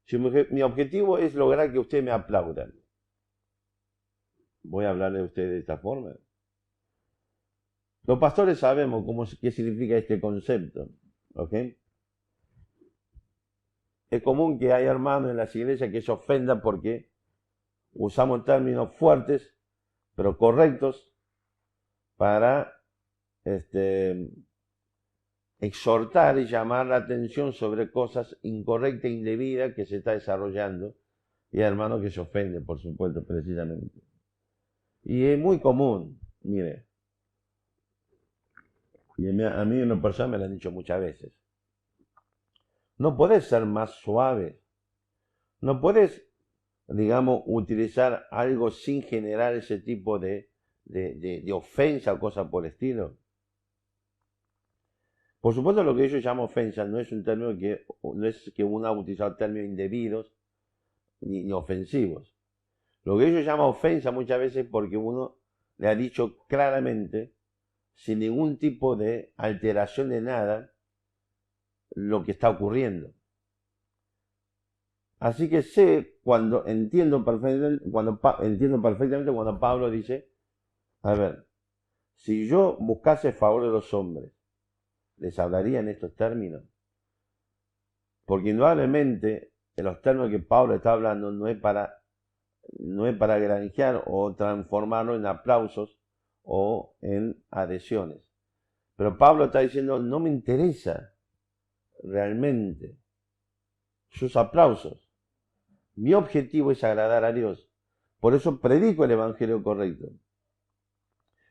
Si mi objetivo es lograr que ustedes me aplaudan, voy a hablarle a ustedes de esta forma. Los pastores sabemos qué significa este concepto, ¿ok? Es común que haya hermanos en las iglesias que se ofendan porque usamos términos fuertes, pero correctos, para exhortar y llamar la atención sobre cosas incorrectas e indebidas que se está desarrollando. Y hay hermanos que se ofenden, por supuesto, precisamente. Y es muy común, mire, y a mí en lo personal me lo han dicho muchas veces. No podés ser más suave. No podés, digamos, utilizar algo sin generar ese tipo de ofensa o cosas por el estilo. Por supuesto, lo que ellos llaman ofensa no es un término no es que uno ha utilizado términos indebidos ni ofensivos. Lo que ellos llaman ofensa muchas veces es porque uno le ha dicho claramente, sin ningún tipo de alteración de nada, lo que está ocurriendo. Así que entiendo perfectamente cuando Pablo dice, a ver, si yo buscase el favor de los hombres, ¿les hablaría en estos términos? Porque indudablemente en los términos que Pablo está hablando no es para granjear o transformarlo en aplausos o en adhesiones. Pero Pablo está diciendo, no me interesa realmente sus aplausos. Mi objetivo es agradar a Dios. Por eso predico el evangelio correcto.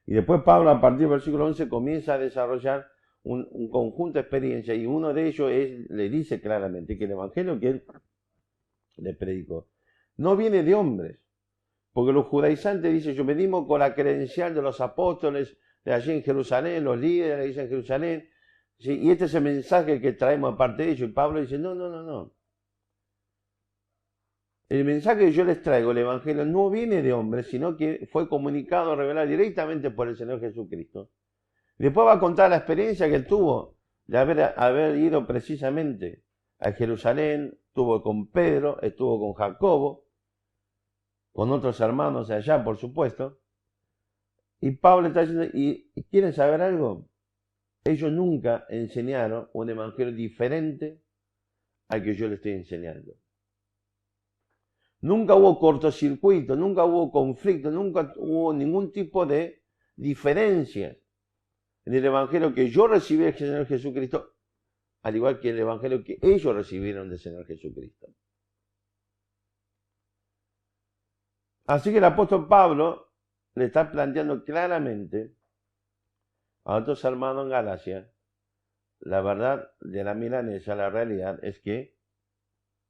Y después Pablo, a partir del versículo 11, comienza a desarrollar un conjunto de experiencias, y uno de ellos le dice claramente que el evangelio que él le predicó no viene de hombres, porque los judaizantes dicen, yo venimos con la credencial de los apóstoles de allí en Jerusalén, los líderes de la iglesia en Jerusalén, ¿sí? Y este es el mensaje que traemos aparte de ellos. Y Pablo dice, no. El mensaje que yo les traigo, el evangelio, no viene de hombres, sino que fue comunicado, revelado directamente por el Señor Jesucristo. Después va a contar la experiencia que tuvo de haber ido precisamente a Jerusalén, estuvo con Pedro, estuvo con Jacobo, con otros hermanos de allá, por supuesto. Y Pablo está diciendo, ¿y quieren saber algo? Ellos nunca enseñaron un evangelio diferente al que yo les estoy enseñando. Nunca hubo cortocircuito, nunca hubo conflicto, nunca hubo ningún tipo de diferencias en el evangelio que yo recibí del Señor Jesucristo, al igual que el evangelio que ellos recibieron del Señor Jesucristo. Así que el apóstol Pablo le está planteando claramente a otros hermanos en Galacia la verdad de la milanesa, la realidad es que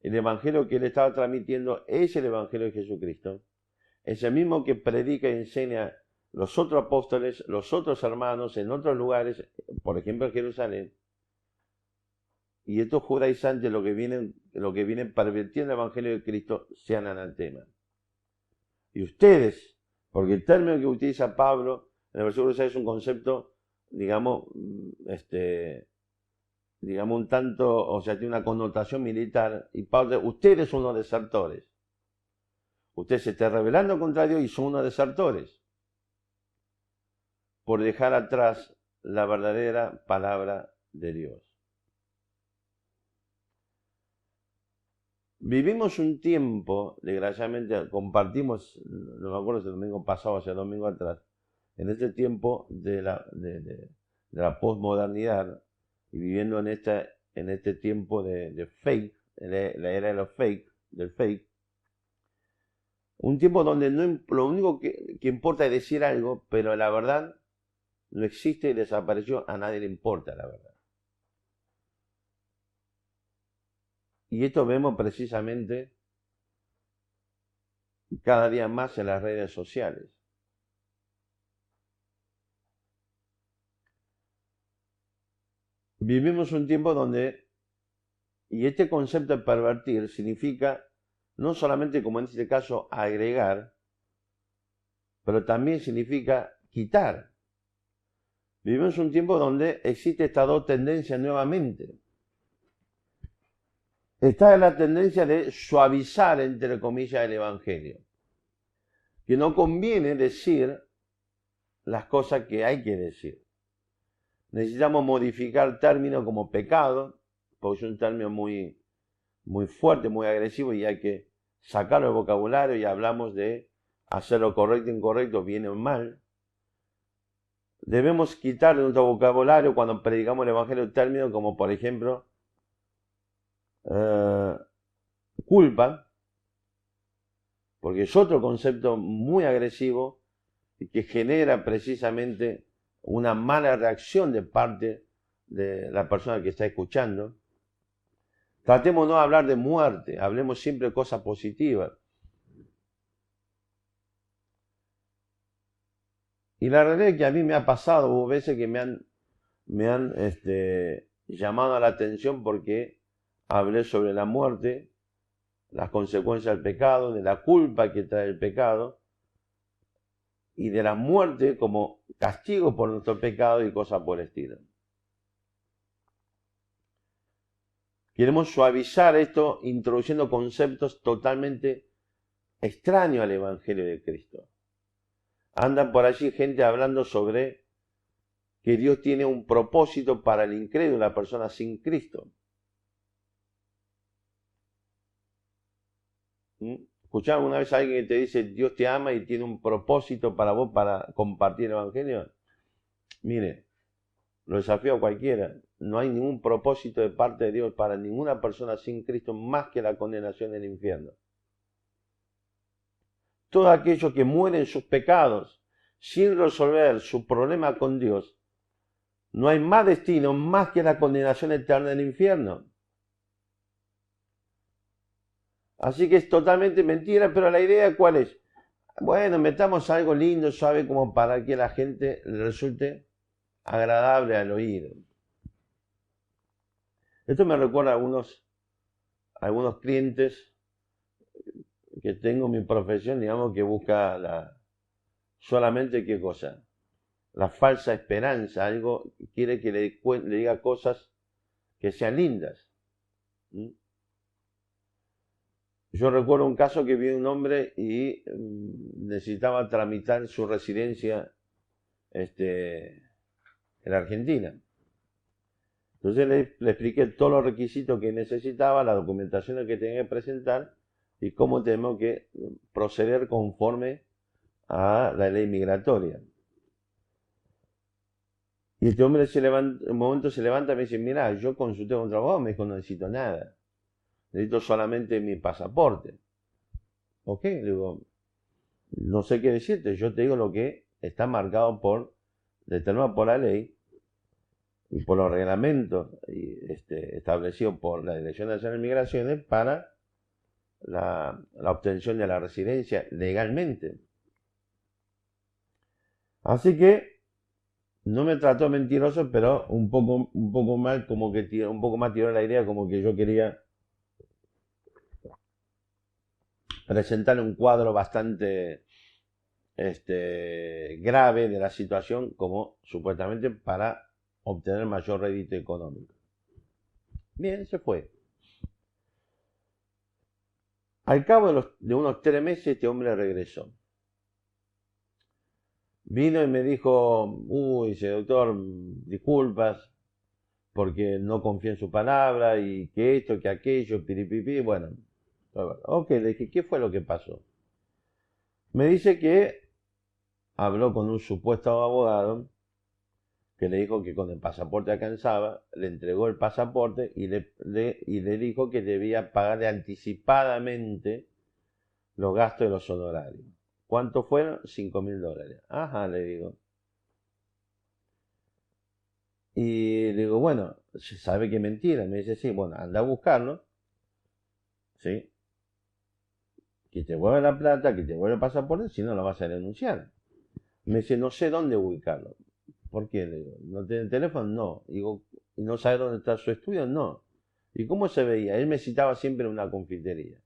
el evangelio que él estaba transmitiendo es el evangelio de Jesucristo. Es el mismo que predica y enseña los otros apóstoles, los otros hermanos en otros lugares, por ejemplo en Jerusalén. Y estos judaizantes lo que vienen pervirtiendo el evangelio de Cristo sean anatema. Y ustedes, porque el término que utiliza Pablo en el versículo 6 es un concepto, digamos, un tanto, o sea, tiene una connotación militar, y Pablo dice, ustedes son unos desertores. Ustedes se están rebelando contra Dios y son unos desertores por dejar atrás la verdadera palabra de Dios. Vivimos un tiempo, desgraciadamente, compartimos, no me acuerdo si el domingo pasado o si el domingo atrás, en este tiempo de la posmodernidad y viviendo en este tiempo de fake, la era de los fake, del fake, un tiempo donde lo único que importa es decir algo, pero la verdad no existe y desapareció, a nadie le importa la verdad. Y esto vemos precisamente cada día más en las redes sociales. Vivimos un tiempo donde, y este concepto de pervertir significa no solamente, como en este caso, agregar, pero también significa quitar. Vivimos un tiempo donde existe estas dos tendencias nuevamente. Está la tendencia de suavizar, entre comillas, el Evangelio. Que no conviene decir las cosas que hay que decir. Necesitamos modificar términos como pecado, porque es un término muy, muy fuerte, muy agresivo y hay que sacarlo del vocabulario y hablamos de hacer lo correcto, incorrecto, bien o mal. Debemos quitar de nuestro vocabulario cuando predicamos el Evangelio términos como por ejemplo culpa, porque es otro concepto muy agresivo y que genera precisamente una mala reacción de parte de la persona que está escuchando. Tratemos no de hablar de muerte, hablemos siempre de cosas positivas. Y la realidad es que a mí me ha pasado, hubo veces que me han llamado la atención porque hablé sobre la muerte, las consecuencias del pecado, de la culpa que trae el pecado y de la muerte como castigo por nuestro pecado y cosas por el estilo. Queremos suavizar esto introduciendo conceptos totalmente extraños al Evangelio de Cristo. Andan por allí gente hablando sobre que Dios tiene un propósito para el incrédulo, la persona sin Cristo. ¿Escuchaste alguna vez a alguien que te dice Dios te ama y tiene un propósito para vos para compartir el Evangelio? Mire, lo desafío a cualquiera. No hay ningún propósito de parte de Dios para ninguna persona sin Cristo más que la condenación del infierno. Todos aquellos que mueren sus pecados sin resolver su problema con Dios, no hay más destino más que la condenación eterna del infierno. Así que es totalmente mentira, pero la idea ¿cuál es? Bueno, metamos algo lindo, suave, como para que la gente le resulte agradable al oído. Esto me recuerda a algunos clientes que tengo en mi profesión, digamos, que busca solamente qué cosa, la falsa esperanza, algo quiere que le diga cosas que sean lindas. Yo recuerdo un caso que vi un hombre y necesitaba tramitar su residencia en Argentina. Entonces le expliqué todos los requisitos que necesitaba, la documentación que tenía que presentar y cómo tenemos que proceder conforme a la ley migratoria. Y este hombre en un momento se levanta y me dice, mira, yo consulté con un abogado, me dijo, no necesito nada. Necesito solamente mi pasaporte. Ok, le digo, no sé qué decirte, yo te digo lo que está marcado determinado por la ley y por los reglamentos establecidos por la Dirección Nacional de Migraciones para la obtención de la residencia legalmente. Así que no me trató mentiroso, pero un poco mal, como que un poco más tiró la idea, como que yo quería presentar un cuadro bastante grave de la situación, como supuestamente para obtener mayor rédito económico. Bien, se fue. Al cabo de unos 3 meses, este hombre regresó. Vino y me dijo, dice, doctor, disculpas, porque no confío en su palabra, y que esto, que aquello, piripipi, bueno. Ok, le dije, ¿qué fue lo que pasó? Me dice que habló con un supuesto abogado que le dijo que con el pasaporte alcanzaba, le entregó el pasaporte y le dijo que debía pagarle anticipadamente los gastos de los honorarios. ¿Cuánto fueron? $5.000. Ajá, le digo. Y le digo, bueno, se sabe que es mentira. Me dice, sí, bueno, anda a buscarlo, ¿sí? Que te vuelva la plata, que te vuelva el pasaporte, si no lo vas a denunciar. Me dice, no sé dónde ubicarlo. ¿Por qué? Le digo, ¿no tiene teléfono? No. Digo, ¿y no sabe dónde está su estudio? No. ¿Y cómo se veía? Él me citaba siempre en una confitería.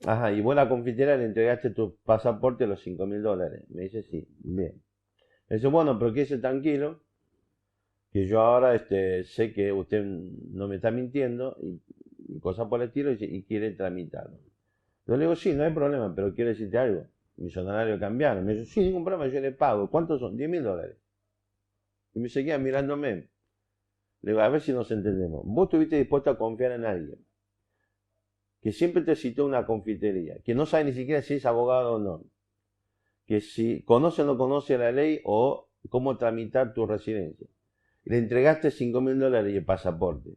Ajá, y vos a la confitería le entregaste tu pasaporte a los $5.000. Me dice, sí, bien. Me dice, bueno, pero quédese tranquilo, que yo ahora sé que usted no me está mintiendo y cosas por el estilo y quiere tramitarlo. Yo le digo, sí, no hay problema, pero quiero decirte algo. Mis honorarios cambiaron. Me dice, sí, ningún problema, yo le pago. ¿Cuántos son? $10.000. Y me seguía mirándome. Le digo, a ver si nos entendemos. Vos estuviste dispuesto a confiar en alguien que siempre te citó una confitería, que no sabe ni siquiera si es abogado o no, que si conoce o no conoce la ley o cómo tramitar tu residencia. Y le entregaste $5.000 y el pasaporte.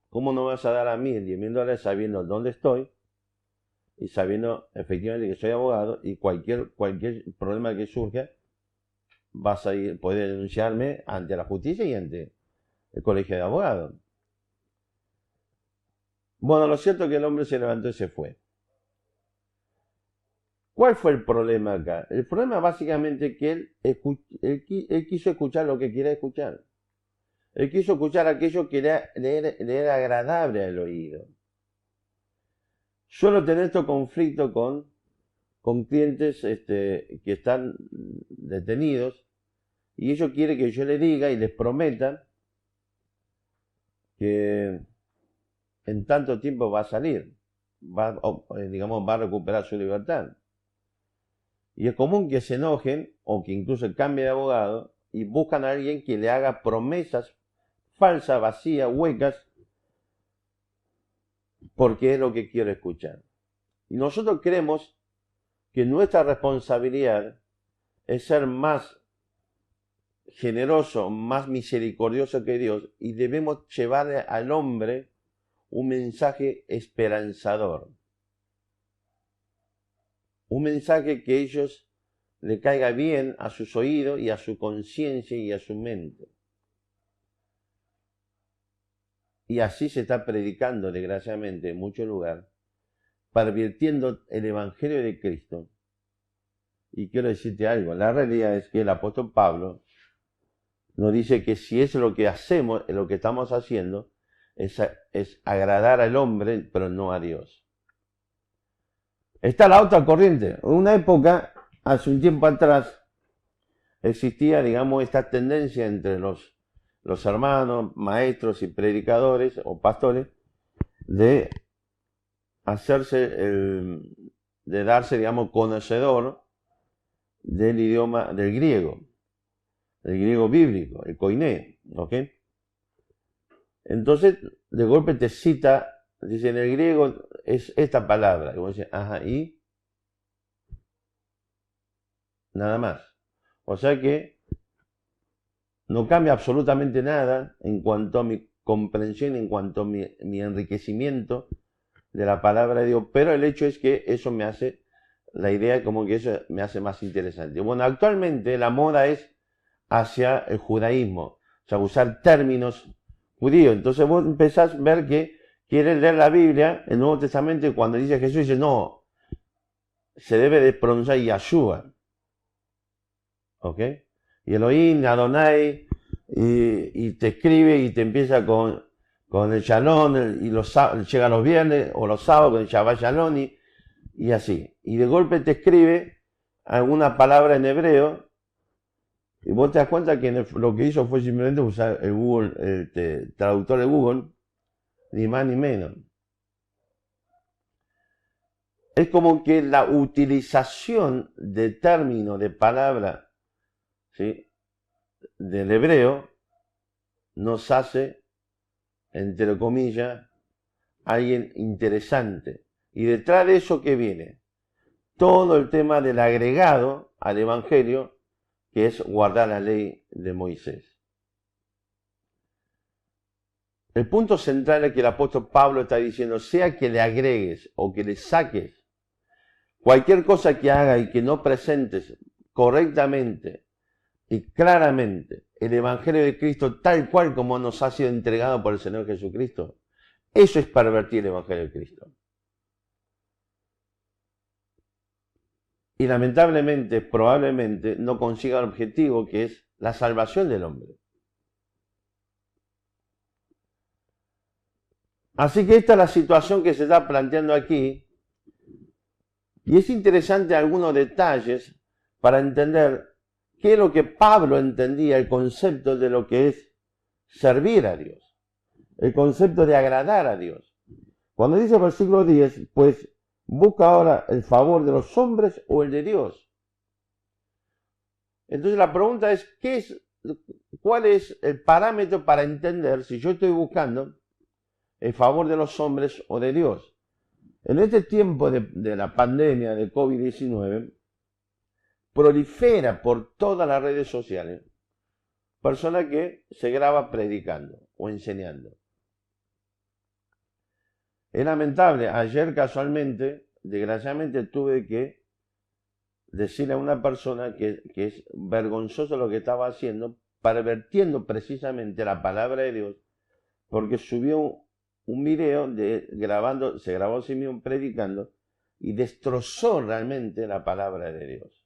¿Cómo no vas a dar a mí $10.000 sabiendo dónde estoy y sabiendo efectivamente que soy abogado y cualquier problema que surja vas a poder denunciarme ante la justicia y ante el colegio de abogados? Bueno, lo cierto es que el hombre se levantó y se fue. ¿Cuál fue el problema acá? El problema básicamente es que él quiso escuchar lo que quería escuchar. Él quiso escuchar aquello que le era agradable al oído. Suelo tener estos conflictos con clientes que están detenidos y ellos quieren que yo les diga y les prometa que en tanto tiempo va a salir, digamos, va a recuperar su libertad. Y es común que se enojen o que incluso cambien de abogado y buscan a alguien que le haga promesas falsas, vacías, huecas, porque es lo que quiero escuchar. Y nosotros creemos que nuestra responsabilidad es ser más generoso, más misericordioso que Dios y debemos llevarle al hombre un mensaje esperanzador. Un mensaje que ellos le caiga bien a sus oídos y a su conciencia y a su mente. Y así se está predicando, desgraciadamente, en muchos lugares, pervirtiendo el Evangelio de Cristo. Y quiero decirte algo, la realidad es que el apóstol Pablo nos dice que si es lo que hacemos, lo que estamos haciendo, es agradar al hombre, pero no a Dios. Está la otra corriente. En una época, hace un tiempo atrás, existía, digamos, esta tendencia entre los hermanos, maestros y predicadores o pastores de de darse, digamos, conocedor del idioma del griego bíblico, el koiné, ¿ok? Entonces, de golpe te cita, dice, en el griego es esta palabra, y vos dices, ajá, y nada más. O sea que no cambia absolutamente nada en cuanto a mi comprensión, en cuanto a mi enriquecimiento de la palabra de Dios, pero el hecho es que eso me hace, la idea como que eso me hace más interesante. Bueno, actualmente la moda es hacia el judaísmo, o sea, usar términos judíos. Entonces vos empezás a ver que quieres leer la Biblia, el Nuevo Testamento, y cuando dice Jesús, dice, no, se debe de pronunciar Yahshua, ¿ok? Y Elohim, Adonai, y te escribe y te empieza con el Shalom, y llega los viernes o los sábados con el Shabbat Shalom, y así. Y de golpe te escribe alguna palabra en hebreo, y vos te das cuenta que lo que hizo fue simplemente usar el Google, el traductor de Google, ni más ni menos. Es como que la utilización de términos, de palabras, ¿sí?, del hebreo, nos hace, entre comillas, alguien interesante. Y detrás de eso, ¿qué viene? Todo el tema del agregado al Evangelio, que es guardar la ley de Moisés. El punto central es que el apóstol Pablo está diciendo, sea que le agregues o que le saques, cualquier cosa que haga y que no presentes correctamente y claramente el Evangelio de Cristo tal cual como nos ha sido entregado por el Señor Jesucristo, eso es pervertir el Evangelio de Cristo. Y lamentablemente, probablemente, no consiga el objetivo que es la salvación del hombre. Así que esta es la situación que se está planteando aquí. Y es interesante algunos detalles para entender qué es lo que Pablo entendía, el concepto de lo que es servir a Dios, el concepto de agradar a Dios. Cuando dice el versículo 10, pues busca ahora el favor de los hombres o el de Dios. Entonces la pregunta es, ¿cuál es el parámetro para entender si yo estoy buscando el favor de los hombres o de Dios? En este tiempo de la pandemia de COVID-19, prolifera por todas las redes sociales persona que se graba predicando o enseñando. Es lamentable, ayer casualmente, desgraciadamente tuve que decirle a una persona que es vergonzoso lo que estaba haciendo, pervirtiendo precisamente la palabra de Dios, porque subió un video se grabó a sí mismo predicando y destrozó realmente la palabra de Dios.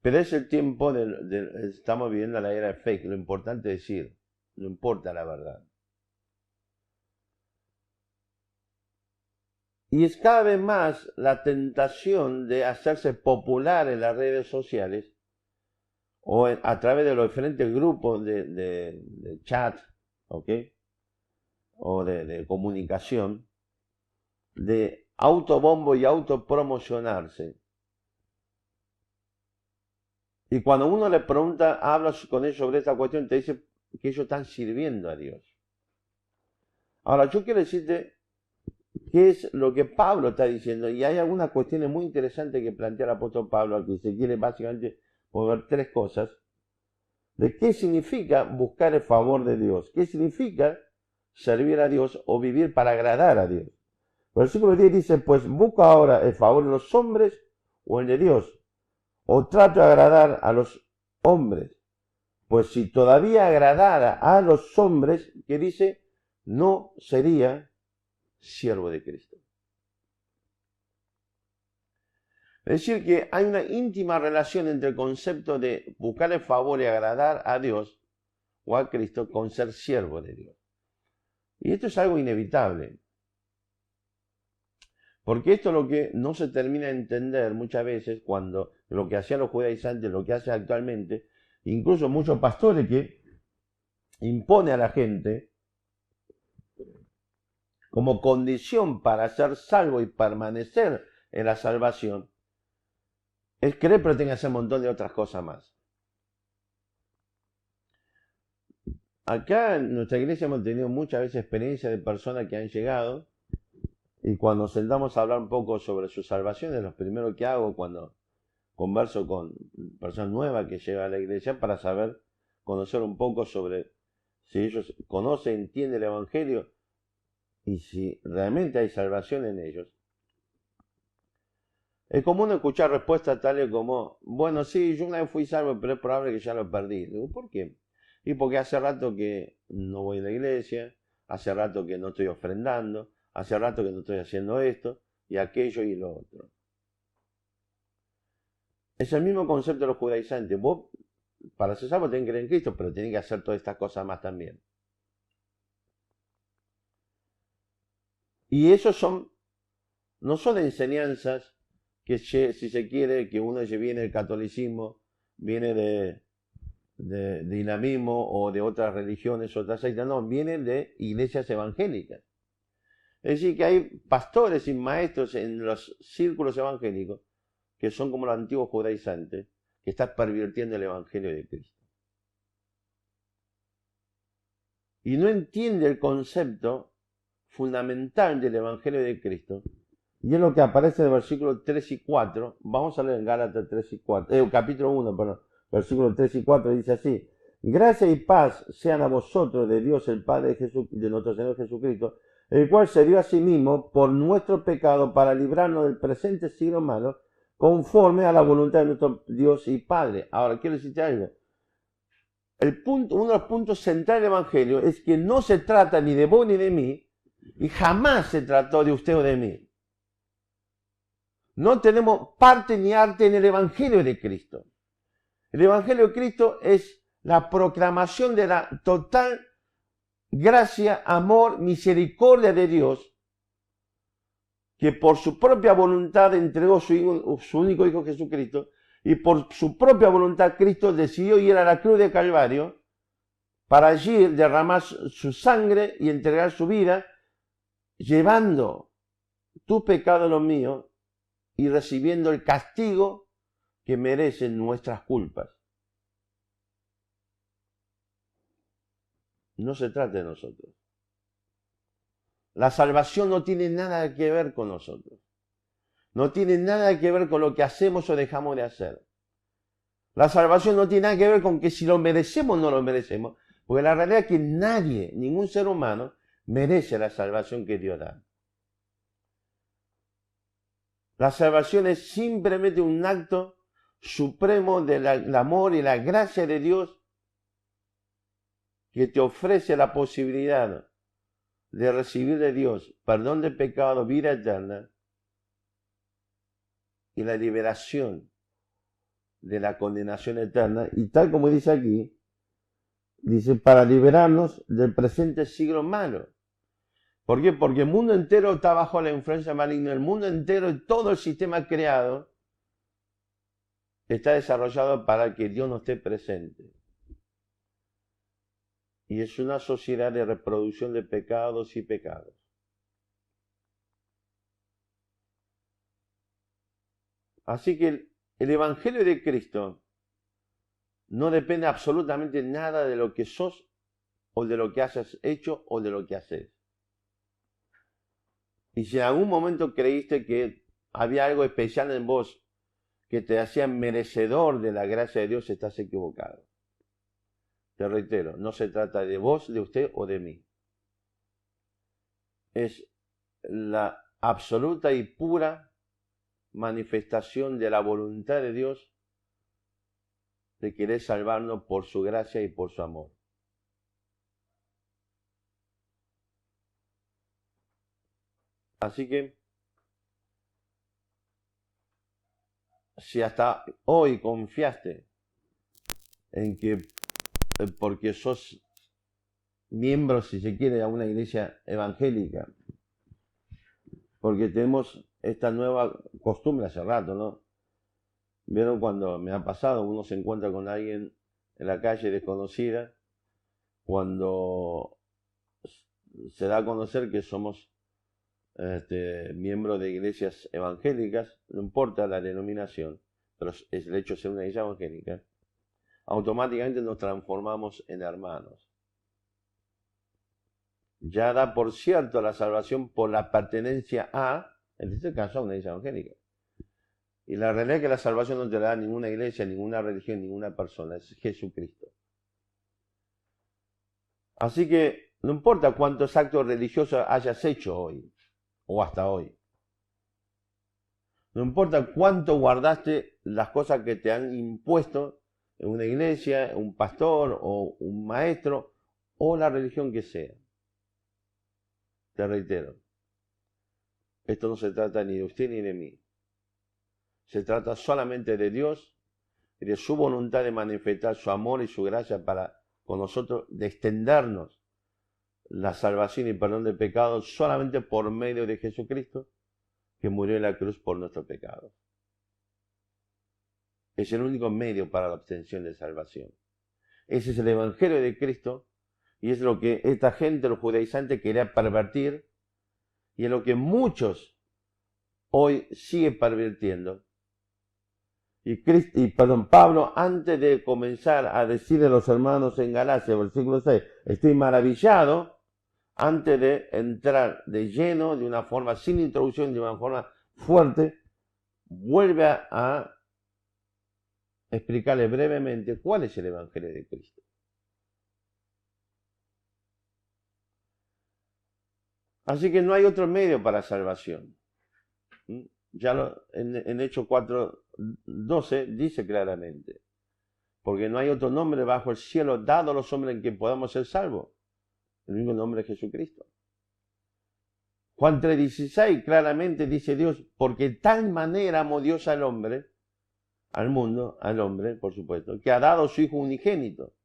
Pero es el tiempo estamos viviendo la era de fake, lo importante es decir, no importa la verdad. Y es cada vez más la tentación de hacerse popular en las redes sociales o a través de los diferentes grupos de chat, ¿ok? O de comunicación, de autobombo y autopromocionarse. Y cuando uno le pregunta, habla con ellos sobre esta cuestión, te dice que ellos están sirviendo a Dios. Ahora, yo quiero decirte qué es lo que Pablo está diciendo. Y hay algunas cuestiones muy interesantes que plantea el apóstol Pablo, al que se quiere básicamente mover tres cosas. De qué significa buscar el favor de Dios. ¿Qué significa servir a Dios o vivir para agradar a Dios? Versículo 10 dice, pues busca ahora el favor de los hombres o el de Dios. O trato de agradar a los hombres. Pues si todavía agradara a los hombres, que dice, no sería siervo de Cristo. Es decir, que hay una íntima relación entre el concepto de buscar el favor y agradar a Dios o a Cristo con ser siervo de Dios. Y esto es algo inevitable. Porque esto es lo que no se termina de entender muchas veces cuando lo que hacían los judaizantes, lo que hace actualmente, incluso muchos pastores que impone a la gente como condición para ser salvo y permanecer en la salvación, es creer, pero tiene que hacer un montón de otras cosas más. Acá en nuestra iglesia hemos tenido muchas veces experiencias de personas que han llegado y cuando sentamos a hablar un poco sobre su salvación, es lo primero que hago cuando converso con personas nuevas que llegan a la iglesia para conocer un poco sobre si ellos conocen, entienden el Evangelio y si realmente hay salvación en ellos. Es común escuchar respuestas tales como, bueno, sí, yo una vez fui salvo, pero es probable que ya lo perdí. Digo, ¿por qué? Y porque hace rato que no voy a la iglesia, hace rato que no estoy ofrendando, hace rato que no estoy haciendo esto y aquello y lo otro. Es el mismo concepto de los judaizantes. Vos, para ser salvo, tenés que creer en Cristo, pero tenés que hacer todas estas cosas más también. Y esos no son enseñanzas que, si se quiere, que uno viene del catolicismo, viene de islamismo o de otras religiones, otras sectas, no, vienen de iglesias evangélicas. Es decir, que hay pastores y maestros en los círculos evangélicos que son como los antiguos judaizantes, que están pervirtiendo el evangelio de Cristo. y no entiende el concepto fundamental del Evangelio de Cristo, y es lo que aparece en el versículo 3 y 4, vamos a leer en Gálatas 3 y 4, capítulo 1, perdón, versículo 3 y 4 dice así: gracia y paz sean a vosotros de Dios el Padre de nuestro Señor Jesucristo, el cual se dio a sí mismo por nuestro pecado para librarnos del presente siglo malo, conforme a la voluntad de nuestro Dios y Padre. Ahora, quiero decirte algo. Uno de los puntos centrales del Evangelio es que no se trata ni de vos ni de mí, y jamás se trató de usted o de mí. No tenemos parte ni arte en el Evangelio de Cristo. El Evangelio de Cristo es la proclamación de la total gracia, amor, misericordia de Dios, que por su propia voluntad entregó su único Hijo Jesucristo, y por su propia voluntad Cristo decidió ir a la cruz de Calvario para allí derramar su sangre y entregar su vida, llevando tu pecado a los míos y recibiendo el castigo que merecen nuestras culpas. No se trata de nosotros. La salvación no tiene nada que ver con nosotros. No tiene nada que ver con lo que hacemos o dejamos de hacer. La salvación no tiene nada que ver con que si lo merecemos o no lo merecemos, porque la realidad es que nadie, ningún ser humano, merece la salvación que Dios da. La salvación es simplemente un acto supremo del amor y la gracia de Dios que te ofrece la posibilidad de recibir de Dios perdón de pecado, vida eterna y la liberación de la condenación eterna. Y tal como dice aquí, dice, para liberarnos del presente siglo malo. ¿Por qué? Porque el mundo entero está bajo la influencia maligna. El mundo entero y todo el sistema creado está desarrollado para que Dios no esté presente. Y es una sociedad de reproducción de pecados y pecados. Así que el Evangelio de Cristo no depende absolutamente nada de lo que sos o de lo que hayas hecho o de lo que haces. Y si en algún momento creíste que había algo especial en vos que te hacía merecedor de la gracia de Dios, estás equivocado. Te reitero, no se trata de vos, de usted o de mí. Es la absoluta y pura manifestación de la voluntad de Dios de querer salvarnos por su gracia y por su amor. Así que, si hasta hoy confiaste en que porque sos miembro, si se quiere, de una iglesia evangélica, porque tenemos esta nueva costumbre hace rato, ¿no? ¿Vieron cuando me ha pasado? Uno se encuentra con alguien en la calle desconocida, cuando se da a conocer que somos miembros de iglesias evangélicas, no importa la denominación, pero es el hecho de ser una iglesia evangélica, automáticamente nos transformamos en hermanos. Ya da por cierto la salvación por la pertenencia a, en este caso, a una iglesia evangélica. Y la realidad es que la salvación no te la da ninguna iglesia, ninguna religión, ninguna persona, es Jesucristo. Así que no importa cuántos actos religiosos hayas hecho hoy, o hasta hoy. No importa cuánto guardaste las cosas que te han impuesto en una iglesia, un pastor o un maestro, o la religión que sea. Te reitero, esto no se trata ni de usted ni de mí. Se trata solamente de Dios y de su voluntad de manifestar su amor y su gracia para con nosotros, de extendernos la salvación y perdón de pecados solamente por medio de Jesucristo, que murió en la cruz por nuestros pecados. Es el único medio para la obtención de salvación. Ese es el Evangelio de Cristo y es lo que esta gente, los judaizantes, quería pervertir y es lo que muchos hoy siguen pervirtiendo. Pablo, antes de comenzar a decirle a los hermanos en Galacia, versículo 6, estoy maravillado, antes de entrar de lleno, de una forma sin introducción, de una forma fuerte, vuelve a explicarle brevemente cuál es el Evangelio de Cristo. Así que no hay otro medio para salvación. Ya en Hechos 4:12 dice claramente, porque no hay otro nombre bajo el cielo dado a los hombres en que podamos ser salvos. El único nombre es Jesucristo. Juan 3:16 claramente dice Dios, porque de tal manera amó Dios al hombre, al mundo, al hombre, por supuesto, que ha dado a su Hijo unigénito,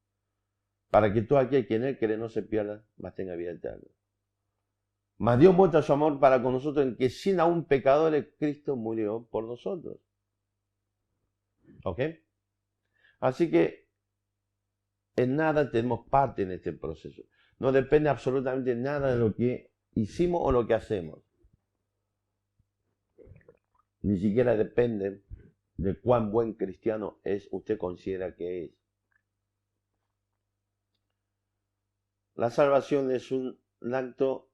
para que todo aquel que en él cree no se pierda, mas tenga vida eterna. Mas Dios muestra su amor para con nosotros en que sin aún pecadores Cristo murió por nosotros. ¿Ok? Así que en nada tenemos parte en este proceso. No depende absolutamente nada de lo que hicimos o lo que hacemos. Ni siquiera depende de cuán buen cristiano usted considera que es. La salvación es un acto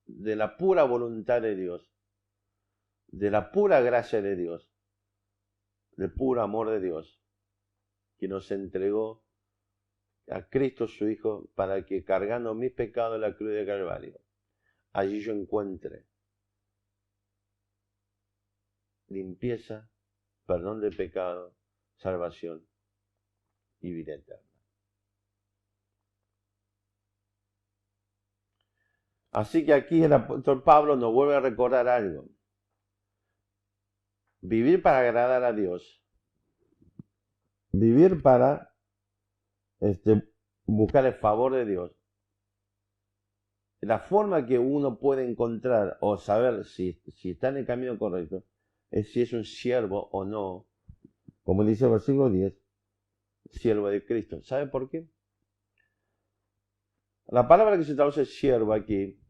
de la pura voluntad de Dios, de la pura gracia de Dios, del puro amor de Dios, que nos entregó a Cristo su Hijo para que cargando mis pecados en la cruz de Calvario, allí yo encuentre limpieza, perdón de pecado, salvación y vida eterna. Así que aquí el apóstol Pablo nos vuelve a recordar algo. Vivir para agradar a Dios, vivir para buscar el favor de Dios. La forma que uno puede encontrar o saber si está en el camino correcto es si es un siervo o no, como dice el versículo 10, siervo de Cristo. ¿Sabe por qué? La palabra que se traduce siervo aquí,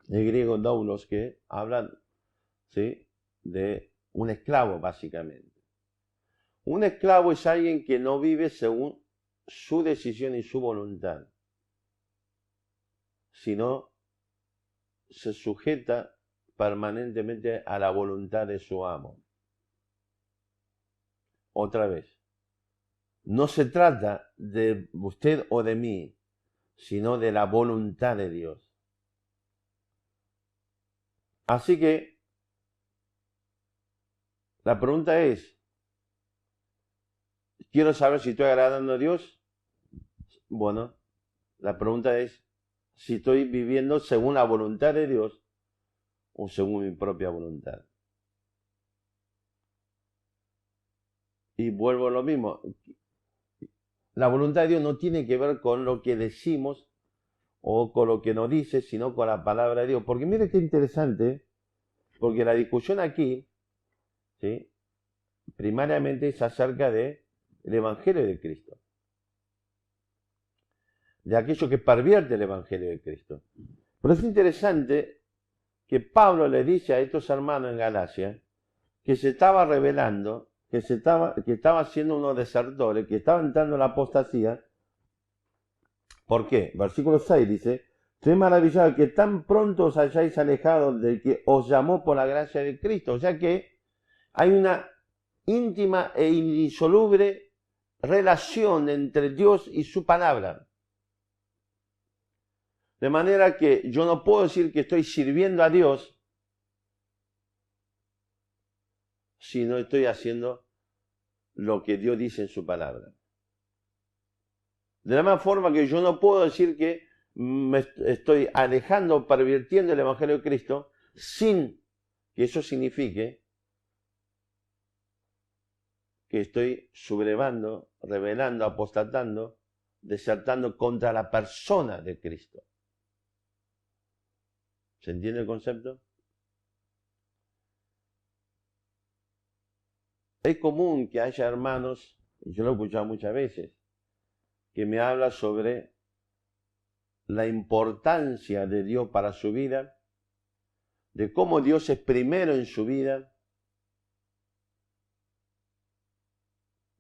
el griego doulos, que habla, ¿sí?, de un esclavo básicamente. Un esclavo es alguien que no vive según su decisión y su voluntad, sino se sujeta permanentemente a la voluntad de su amo. Otra vez, no se trata de usted o de mí, sino de la voluntad de Dios. Así que la pregunta es, ¿quiero saber si estoy agradando a Dios? Bueno, la pregunta es si estoy viviendo según la voluntad de Dios o según mi propia voluntad. Y vuelvo a lo mismo. La voluntad de Dios no tiene que ver con lo que decimos o con lo que nos dice, sino con la palabra de Dios. Porque mire qué interesante, porque la discusión aquí, ¿sí?, primariamente es acerca del Evangelio de Cristo, de aquello que pervierte el Evangelio de Cristo. Pero es interesante que Pablo le dice a estos hermanos en Galacia que se estaba rebelando, que estaba siendo unos desertores, que estaba entrando en la apostasía. ¿Por qué? Versículo 6 dice, estoy maravillado que tan pronto os hayáis alejado del que os llamó por la gracia de Cristo. O sea que hay una íntima e indisoluble relación entre Dios y su palabra. De manera que yo no puedo decir que estoy sirviendo a Dios si no estoy haciendo lo que Dios dice en su palabra. De la misma forma que yo no puedo decir que me estoy alejando, pervirtiendo el Evangelio de Cristo, sin que eso signifique que estoy sublevando, rebelando, apostatando, desertando contra la persona de Cristo. ¿Se entiende el concepto? Es común que haya hermanos, y yo lo he escuchado muchas veces, que me hablan sobre la importancia de Dios para su vida, de cómo Dios es primero en su vida,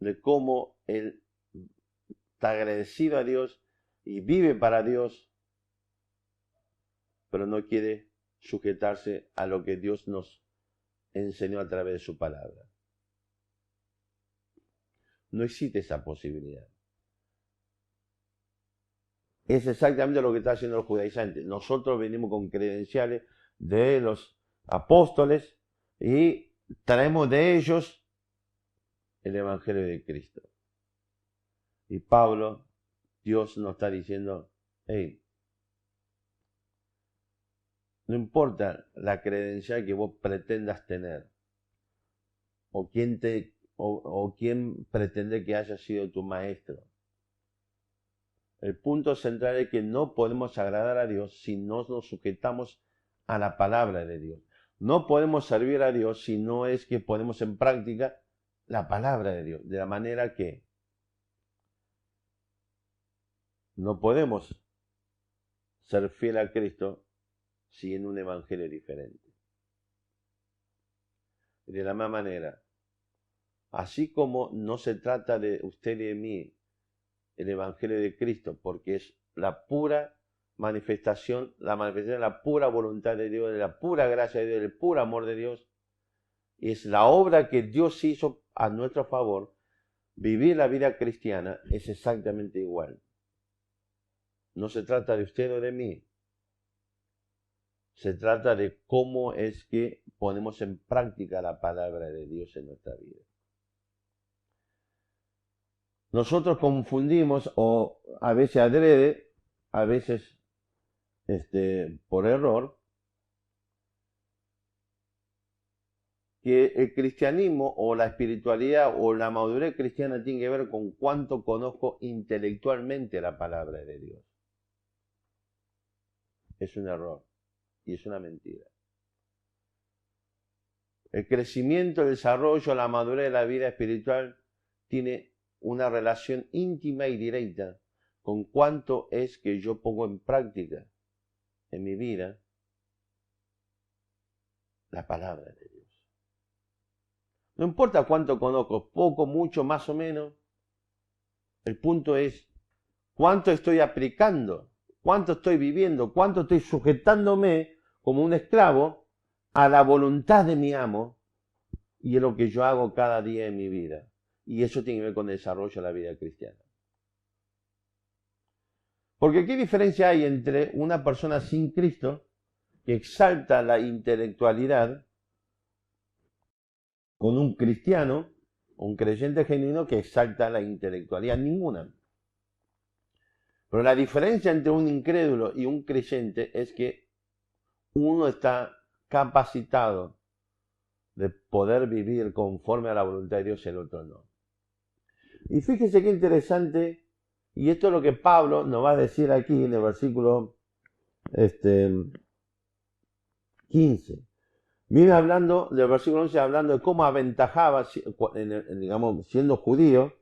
de cómo él está agradecido a Dios y vive para Dios, pero no quiere sujetarse a lo que Dios nos enseñó a través de su palabra. No existe esa posibilidad. Es exactamente lo que está haciendo los judaizantes. Nosotros venimos con credenciales de los apóstoles y traemos de ellos el Evangelio de Cristo. Y Pablo, Dios nos está diciendo, hey, no importa la credencial que vos pretendas tener, o quién pretende que haya sido tu maestro. El punto central es que no podemos agradar a Dios si no nos sujetamos a la palabra de Dios. No podemos servir a Dios si no es que ponemos en práctica la palabra de Dios. De la manera que no podemos ser fiel a Cristo si en un evangelio diferente. De la misma manera, así como no se trata de usted y de mí el Evangelio de Cristo, porque es la pura manifestación, de la pura voluntad de Dios, de la pura gracia de Dios, del puro amor de Dios, y es la obra que Dios hizo a nuestro favor. Vivir la vida cristiana es exactamente igual. No se trata de usted o de mí, se trata de cómo es que ponemos en práctica la palabra de Dios en nuestra vida. Nosotros confundimos, o a veces adrede, a veces por error, que el cristianismo o la espiritualidad o la madurez cristiana tiene que ver con cuánto conozco intelectualmente la palabra de Dios. Es un error y es una mentira. El crecimiento, el desarrollo, la madurez de la vida espiritual tiene una relación íntima y directa con cuánto es que yo pongo en práctica en mi vida la palabra de Dios. No importa cuánto conozco, poco, mucho, más o menos. El punto es cuánto estoy aplicando, cuánto estoy viviendo, cuánto estoy sujetándome como un esclavo a la voluntad de mi amo y es lo que yo hago cada día en mi vida. Y eso tiene que ver con el desarrollo de la vida cristiana. Porque ¿qué diferencia hay entre una persona sin Cristo que exalta la intelectualidad con un cristiano, un creyente genuino que exalta la intelectualidad? Ninguna. Pero la diferencia entre un incrédulo y un creyente es que uno está capacitado de poder vivir conforme a la voluntad de Dios y el otro no. Y fíjese qué interesante, y esto es lo que Pablo nos va a decir aquí en el versículo 15. Viene hablando, del versículo 11, hablando de cómo aventajaba, digamos, siendo judío,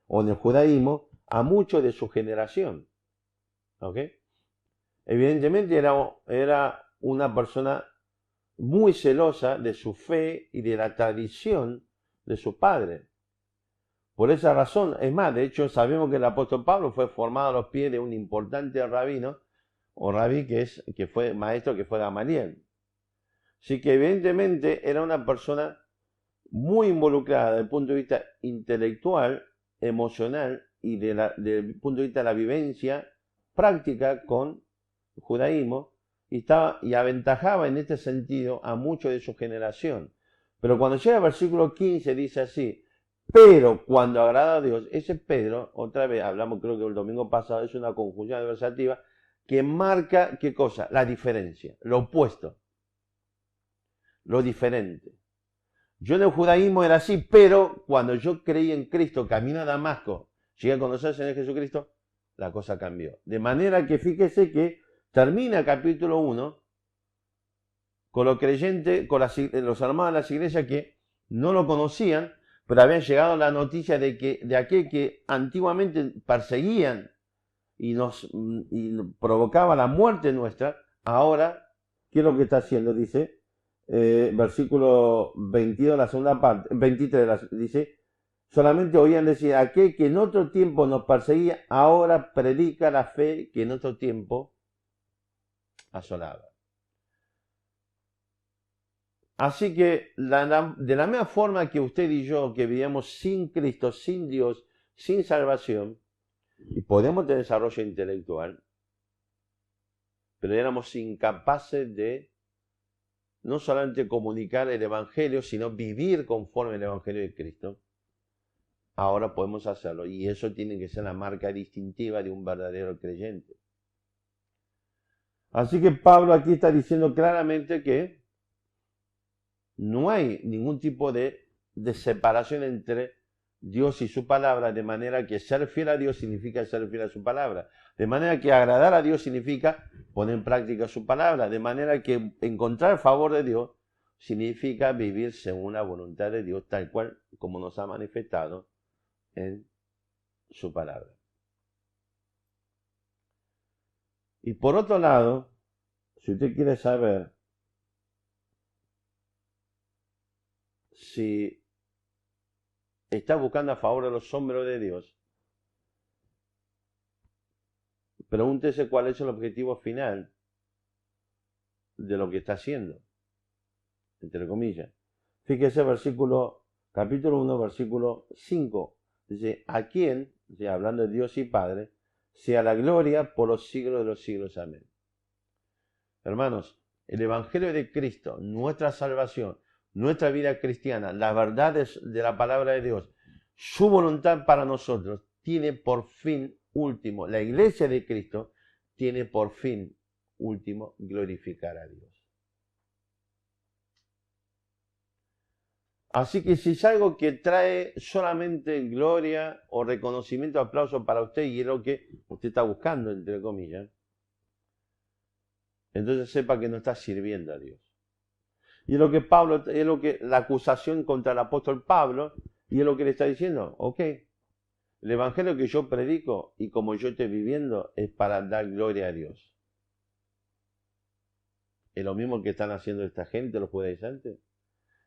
o en el judaísmo, a muchos de su generación. ¿Ok? Evidentemente era una persona muy celosa de su fe y de la tradición de su padre. Por esa razón, es más, de hecho sabemos que el apóstol Pablo fue formado a los pies de un importante rabino, o rabí que fue maestro, que fue Gamaliel. Así que evidentemente era una persona muy involucrada desde el punto de vista intelectual, emocional y desde el punto de vista de la vivencia práctica con el judaísmo, y aventajaba en este sentido a muchos de su generación. Pero cuando llega al versículo 15 dice así: pero cuando agrada a Dios, ese Pedro, otra vez hablamos, creo que el domingo pasado, es una conjunción adversativa que marca, ¿qué cosa? La diferencia, lo opuesto, lo diferente. Yo en el judaísmo era así, pero cuando yo creí en Cristo, camino a Damasco, llegué a conocer al Señor Jesucristo, la cosa cambió. De manera que fíjese que termina el capítulo 1 con los creyentes, con los hermanos de las iglesias que no lo conocían, pero habían llegado la noticia de aquel que antiguamente perseguían y provocaba la muerte nuestra. Ahora, ¿qué es lo que está haciendo? Dice, versículo 22, la segunda parte, 23, dice, Solamente oían decir, aquel que en otro tiempo nos perseguía, ahora predica la fe que en otro tiempo asolaba. Así que de la misma forma que usted y yo, que vivíamos sin Cristo, sin Dios, sin salvación, y podemos tener desarrollo intelectual, pero éramos incapaces de no solamente comunicar el Evangelio, sino vivir conforme al Evangelio de Cristo. Ahora podemos hacerlo, y eso tiene que ser la marca distintiva de un verdadero creyente. Así que Pablo aquí está diciendo claramente que no hay ningún tipo de separación entre Dios y su palabra, de manera que ser fiel a Dios significa ser fiel a su palabra, de manera que agradar a Dios significa poner en práctica su palabra, de manera que encontrar el favor de Dios significa vivir según la voluntad de Dios, tal cual como nos ha manifestado en su palabra. Y por otro lado, si usted quiere saber si está buscando a favor de los hombres de Dios, pregúntese cuál es el objetivo final de lo que está haciendo, entre comillas. Fíjese capítulo 1, versículo 5. Dice, ¿a quién, hablando de Dios y Padre, sea la gloria por los siglos de los siglos? Amén. Hermanos, el Evangelio de Cristo, nuestra salvación, nuestra vida cristiana, las verdades de la palabra de Dios, su voluntad para nosotros, tiene por fin último, la iglesia de Cristo tiene por fin último glorificar a Dios. Así que si es algo que trae solamente gloria o reconocimiento, aplauso para usted, y es lo que usted está buscando, entre comillas, entonces sepa que no está sirviendo a Dios. Y es lo que la acusación contra el apóstol Pablo, y es lo que le está diciendo, ok, el evangelio que yo predico y como yo estoy viviendo es para dar gloria a Dios. Es lo mismo que están haciendo esta gente, los judaizantes.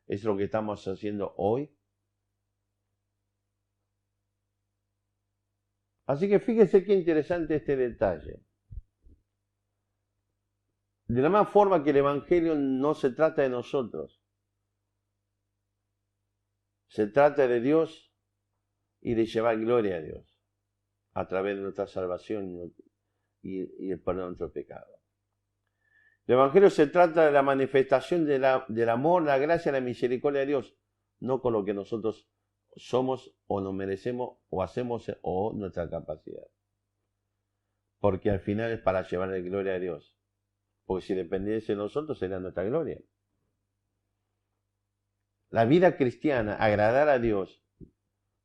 Es lo que estamos haciendo hoy. Así que fíjese qué interesante este detalle. De la misma forma que el evangelio no se trata de nosotros, se trata de Dios y de llevar gloria a Dios a través de nuestra salvación y el perdón de nuestro pecado. El Evangelio se trata de la manifestación del amor, la gracia y la misericordia de Dios, no con lo que nosotros somos o nos merecemos o hacemos o nuestra capacidad. Porque al final es para llevarle gloria a Dios. Porque si dependiese de nosotros sería nuestra gloria. La vida cristiana, agradar a Dios.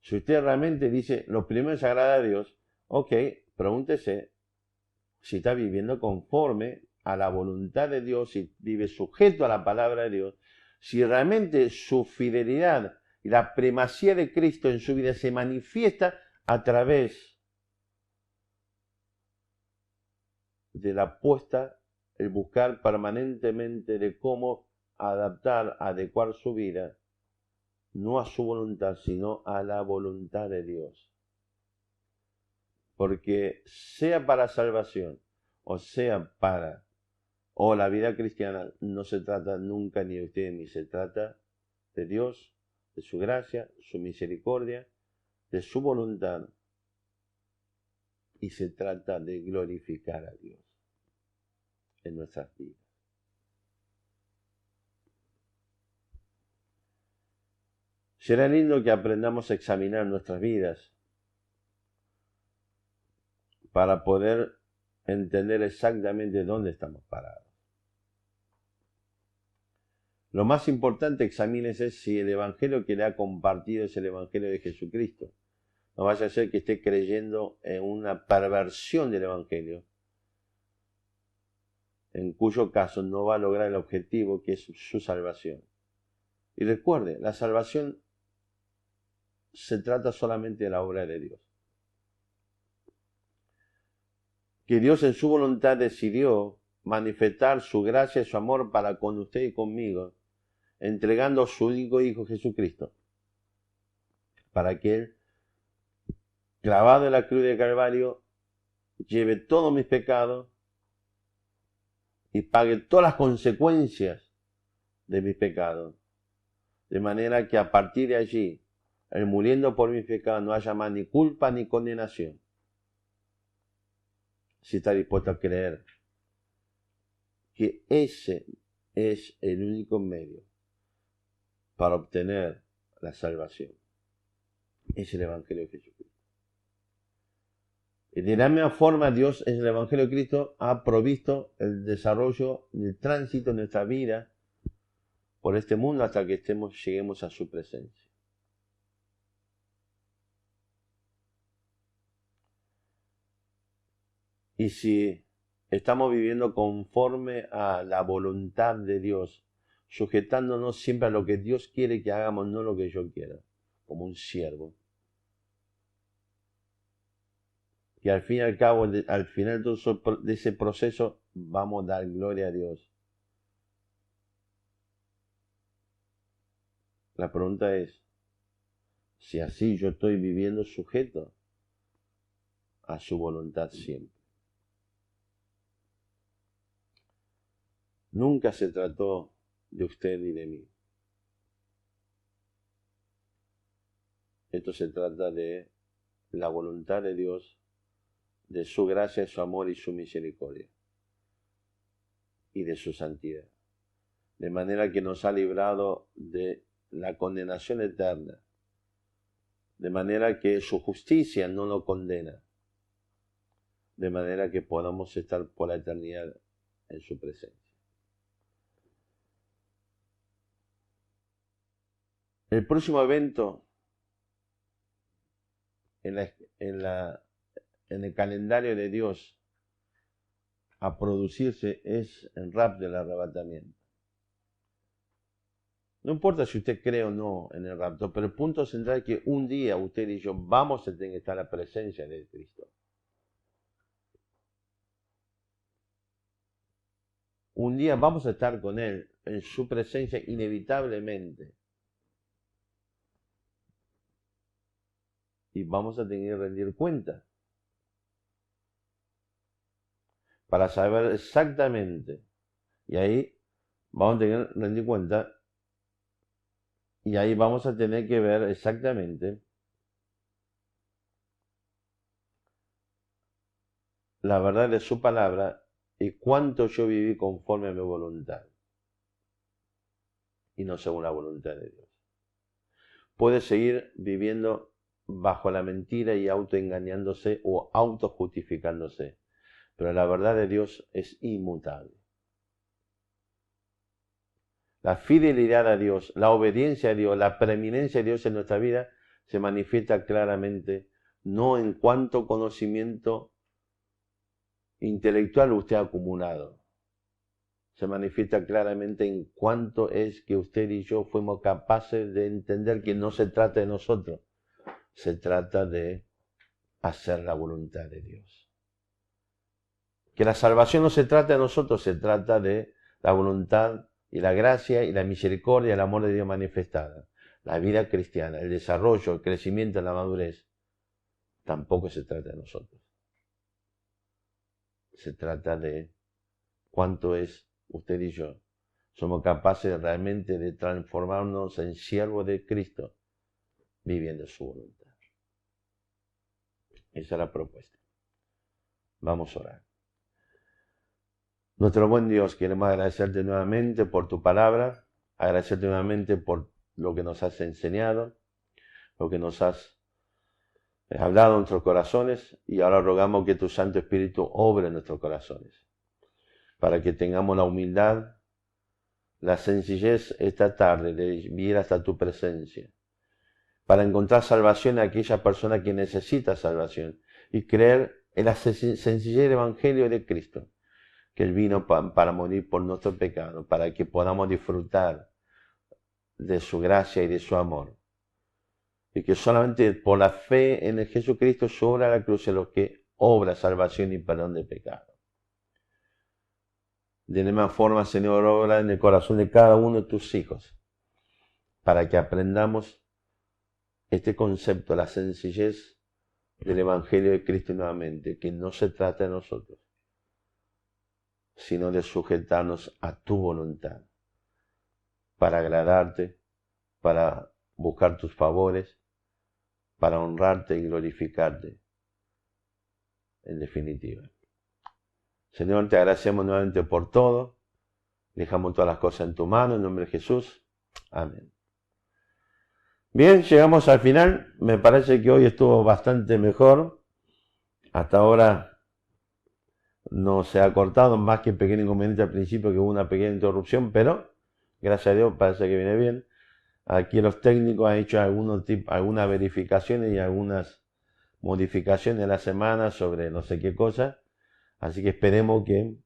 Si usted realmente dice, lo primero es agradar a Dios, ok, pregúntese si está viviendo conforme a la voluntad de Dios, si vive sujeto a la palabra de Dios, si realmente su fidelidad y la primacía de Cristo en su vida se manifiesta a través de la apuesta, el buscar permanentemente de cómo adecuar su vida, no a su voluntad, sino a la voluntad de Dios. Porque sea para salvación o sea o la vida cristiana, no se trata nunca ni de usted ni se trata de Dios, de su gracia, su misericordia, de su voluntad, y se trata de glorificar a Dios en nuestras vidas. Será lindo que aprendamos a examinar nuestras vidas para poder entender exactamente dónde estamos parados. Lo más importante, examínese si el evangelio que le ha compartido es el evangelio de Jesucristo. No vaya a ser que esté creyendo en una perversión del evangelio, en cuyo caso no va a lograr el objetivo que es su salvación. Y recuerde, la salvación se trata solamente de la obra de Dios. Que Dios en su voluntad decidió manifestar su gracia y su amor para con usted y conmigo, entregando a su único Hijo Jesucristo, para que Él, clavado en la cruz de Calvario, lleve todos mis pecados y pague todas las consecuencias de mis pecados. De manera que a partir de allí, Él muriendo por mis pecados, no haya más ni culpa ni condenación. Si está dispuesto a creer que ese es el único medio para obtener la salvación. Es el Evangelio de Jesucristo. Y de la misma forma, Dios en el Evangelio de Cristo ha provisto el desarrollo, el tránsito de nuestra vida por este mundo hasta que lleguemos a su presencia. Y si estamos viviendo conforme a la voluntad de Dios, sujetándonos siempre a lo que Dios quiere que hagamos, no lo que yo quiera, como un siervo. Y al fin y al cabo, al final de ese proceso, vamos a dar gloria a Dios. La pregunta es, si así yo estoy viviendo sujeto a su voluntad siempre. Nunca se trató de usted ni de mí. Esto se trata de la voluntad de Dios, de su gracia, su amor y su misericordia, y de su santidad. De manera que nos ha librado de la condenación eterna. De manera que su justicia no nos condena. De manera que podamos estar por la eternidad en su presencia. El próximo evento en el calendario de Dios a producirse es el rapto del arrebatamiento. No importa si usted cree o no en el rapto, pero el punto central es que un día usted y yo vamos a tener que estar en la presencia de Cristo. Un día vamos a estar con Él en su presencia inevitablemente. Y vamos a tener que rendir cuenta para saber exactamente. Y ahí vamos a tener que rendir cuenta. Y ahí vamos a tener que ver exactamente la verdad de su palabra y cuánto yo viví conforme a mi voluntad. Y no según la voluntad de Dios. Puede seguir viviendo bajo la mentira y autoengañándose o autojustificándose. Pero la verdad de Dios es inmutable. La fidelidad a Dios, la obediencia a Dios, la preeminencia de Dios en nuestra vida se manifiesta claramente no en cuánto conocimiento intelectual usted ha acumulado. Se manifiesta claramente en cuánto es que usted y yo fuimos capaces de entender que no se trata de nosotros, se trata de hacer la voluntad de Dios. Que la salvación no se trata de nosotros, se trata de la voluntad y la gracia y la misericordia y el amor de Dios manifestada. La vida cristiana, el desarrollo, el crecimiento, la madurez, tampoco se trata de nosotros. Se trata de cuánto es usted y yo. Somos capaces realmente de transformarnos en siervos de Cristo, viviendo su voluntad. Esa es la propuesta. Vamos a orar. Nuestro buen Dios, queremos agradecerte nuevamente por tu palabra, agradecerte nuevamente por lo que nos has enseñado, lo que nos has hablado en nuestros corazones, y ahora rogamos que tu Santo Espíritu obre en nuestros corazones, para que tengamos la humildad, la sencillez esta tarde de vivir hasta tu presencia, para encontrar salvación a aquella persona que necesita salvación y creer en la sencillez del Evangelio de Cristo, que Él vino para morir por nuestro pecado, para que podamos disfrutar de su gracia y de su amor. Y que solamente por la fe en el Jesucristo, su obra a la cruz, es lo que obra salvación y perdón de pecado. De la misma forma, Señor, obra en el corazón de cada uno de tus hijos, para que aprendamos este concepto, la sencillez del Evangelio de Cristo nuevamente, que no se trata de nosotros, sino de sujetarnos a tu voluntad, para agradarte, para buscar tus favores, para honrarte y glorificarte, en definitiva. Señor, te agradecemos nuevamente por todo, dejamos todas las cosas en tu mano, en nombre de Jesús. Amén. Bien, llegamos al final. Me parece que hoy estuvo bastante mejor. Hasta ahora no se ha cortado, más que pequeño inconveniente al principio, que hubo una pequeña interrupción, pero gracias a Dios parece que viene bien. Aquí los técnicos han hecho algunas verificaciones y algunas modificaciones en la semana sobre no sé qué cosa. Así que esperemos que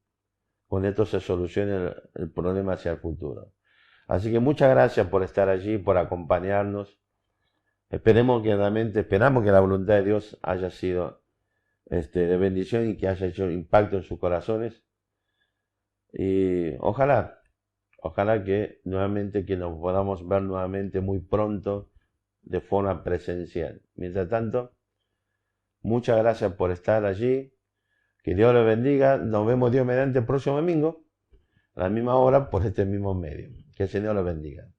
con esto se solucione el problema hacia el futuro. Así que muchas gracias por estar allí, por acompañarnos. Esperamos que la voluntad de Dios haya sido de bendición y que haya hecho impacto en sus corazones. Y ojalá que nuevamente que nos podamos ver nuevamente muy pronto de forma presencial. Mientras tanto, muchas gracias por estar allí. Que Dios les bendiga. Nos vemos Dios mediante el próximo domingo a la misma hora por este mismo medio. Que el Señor los bendiga.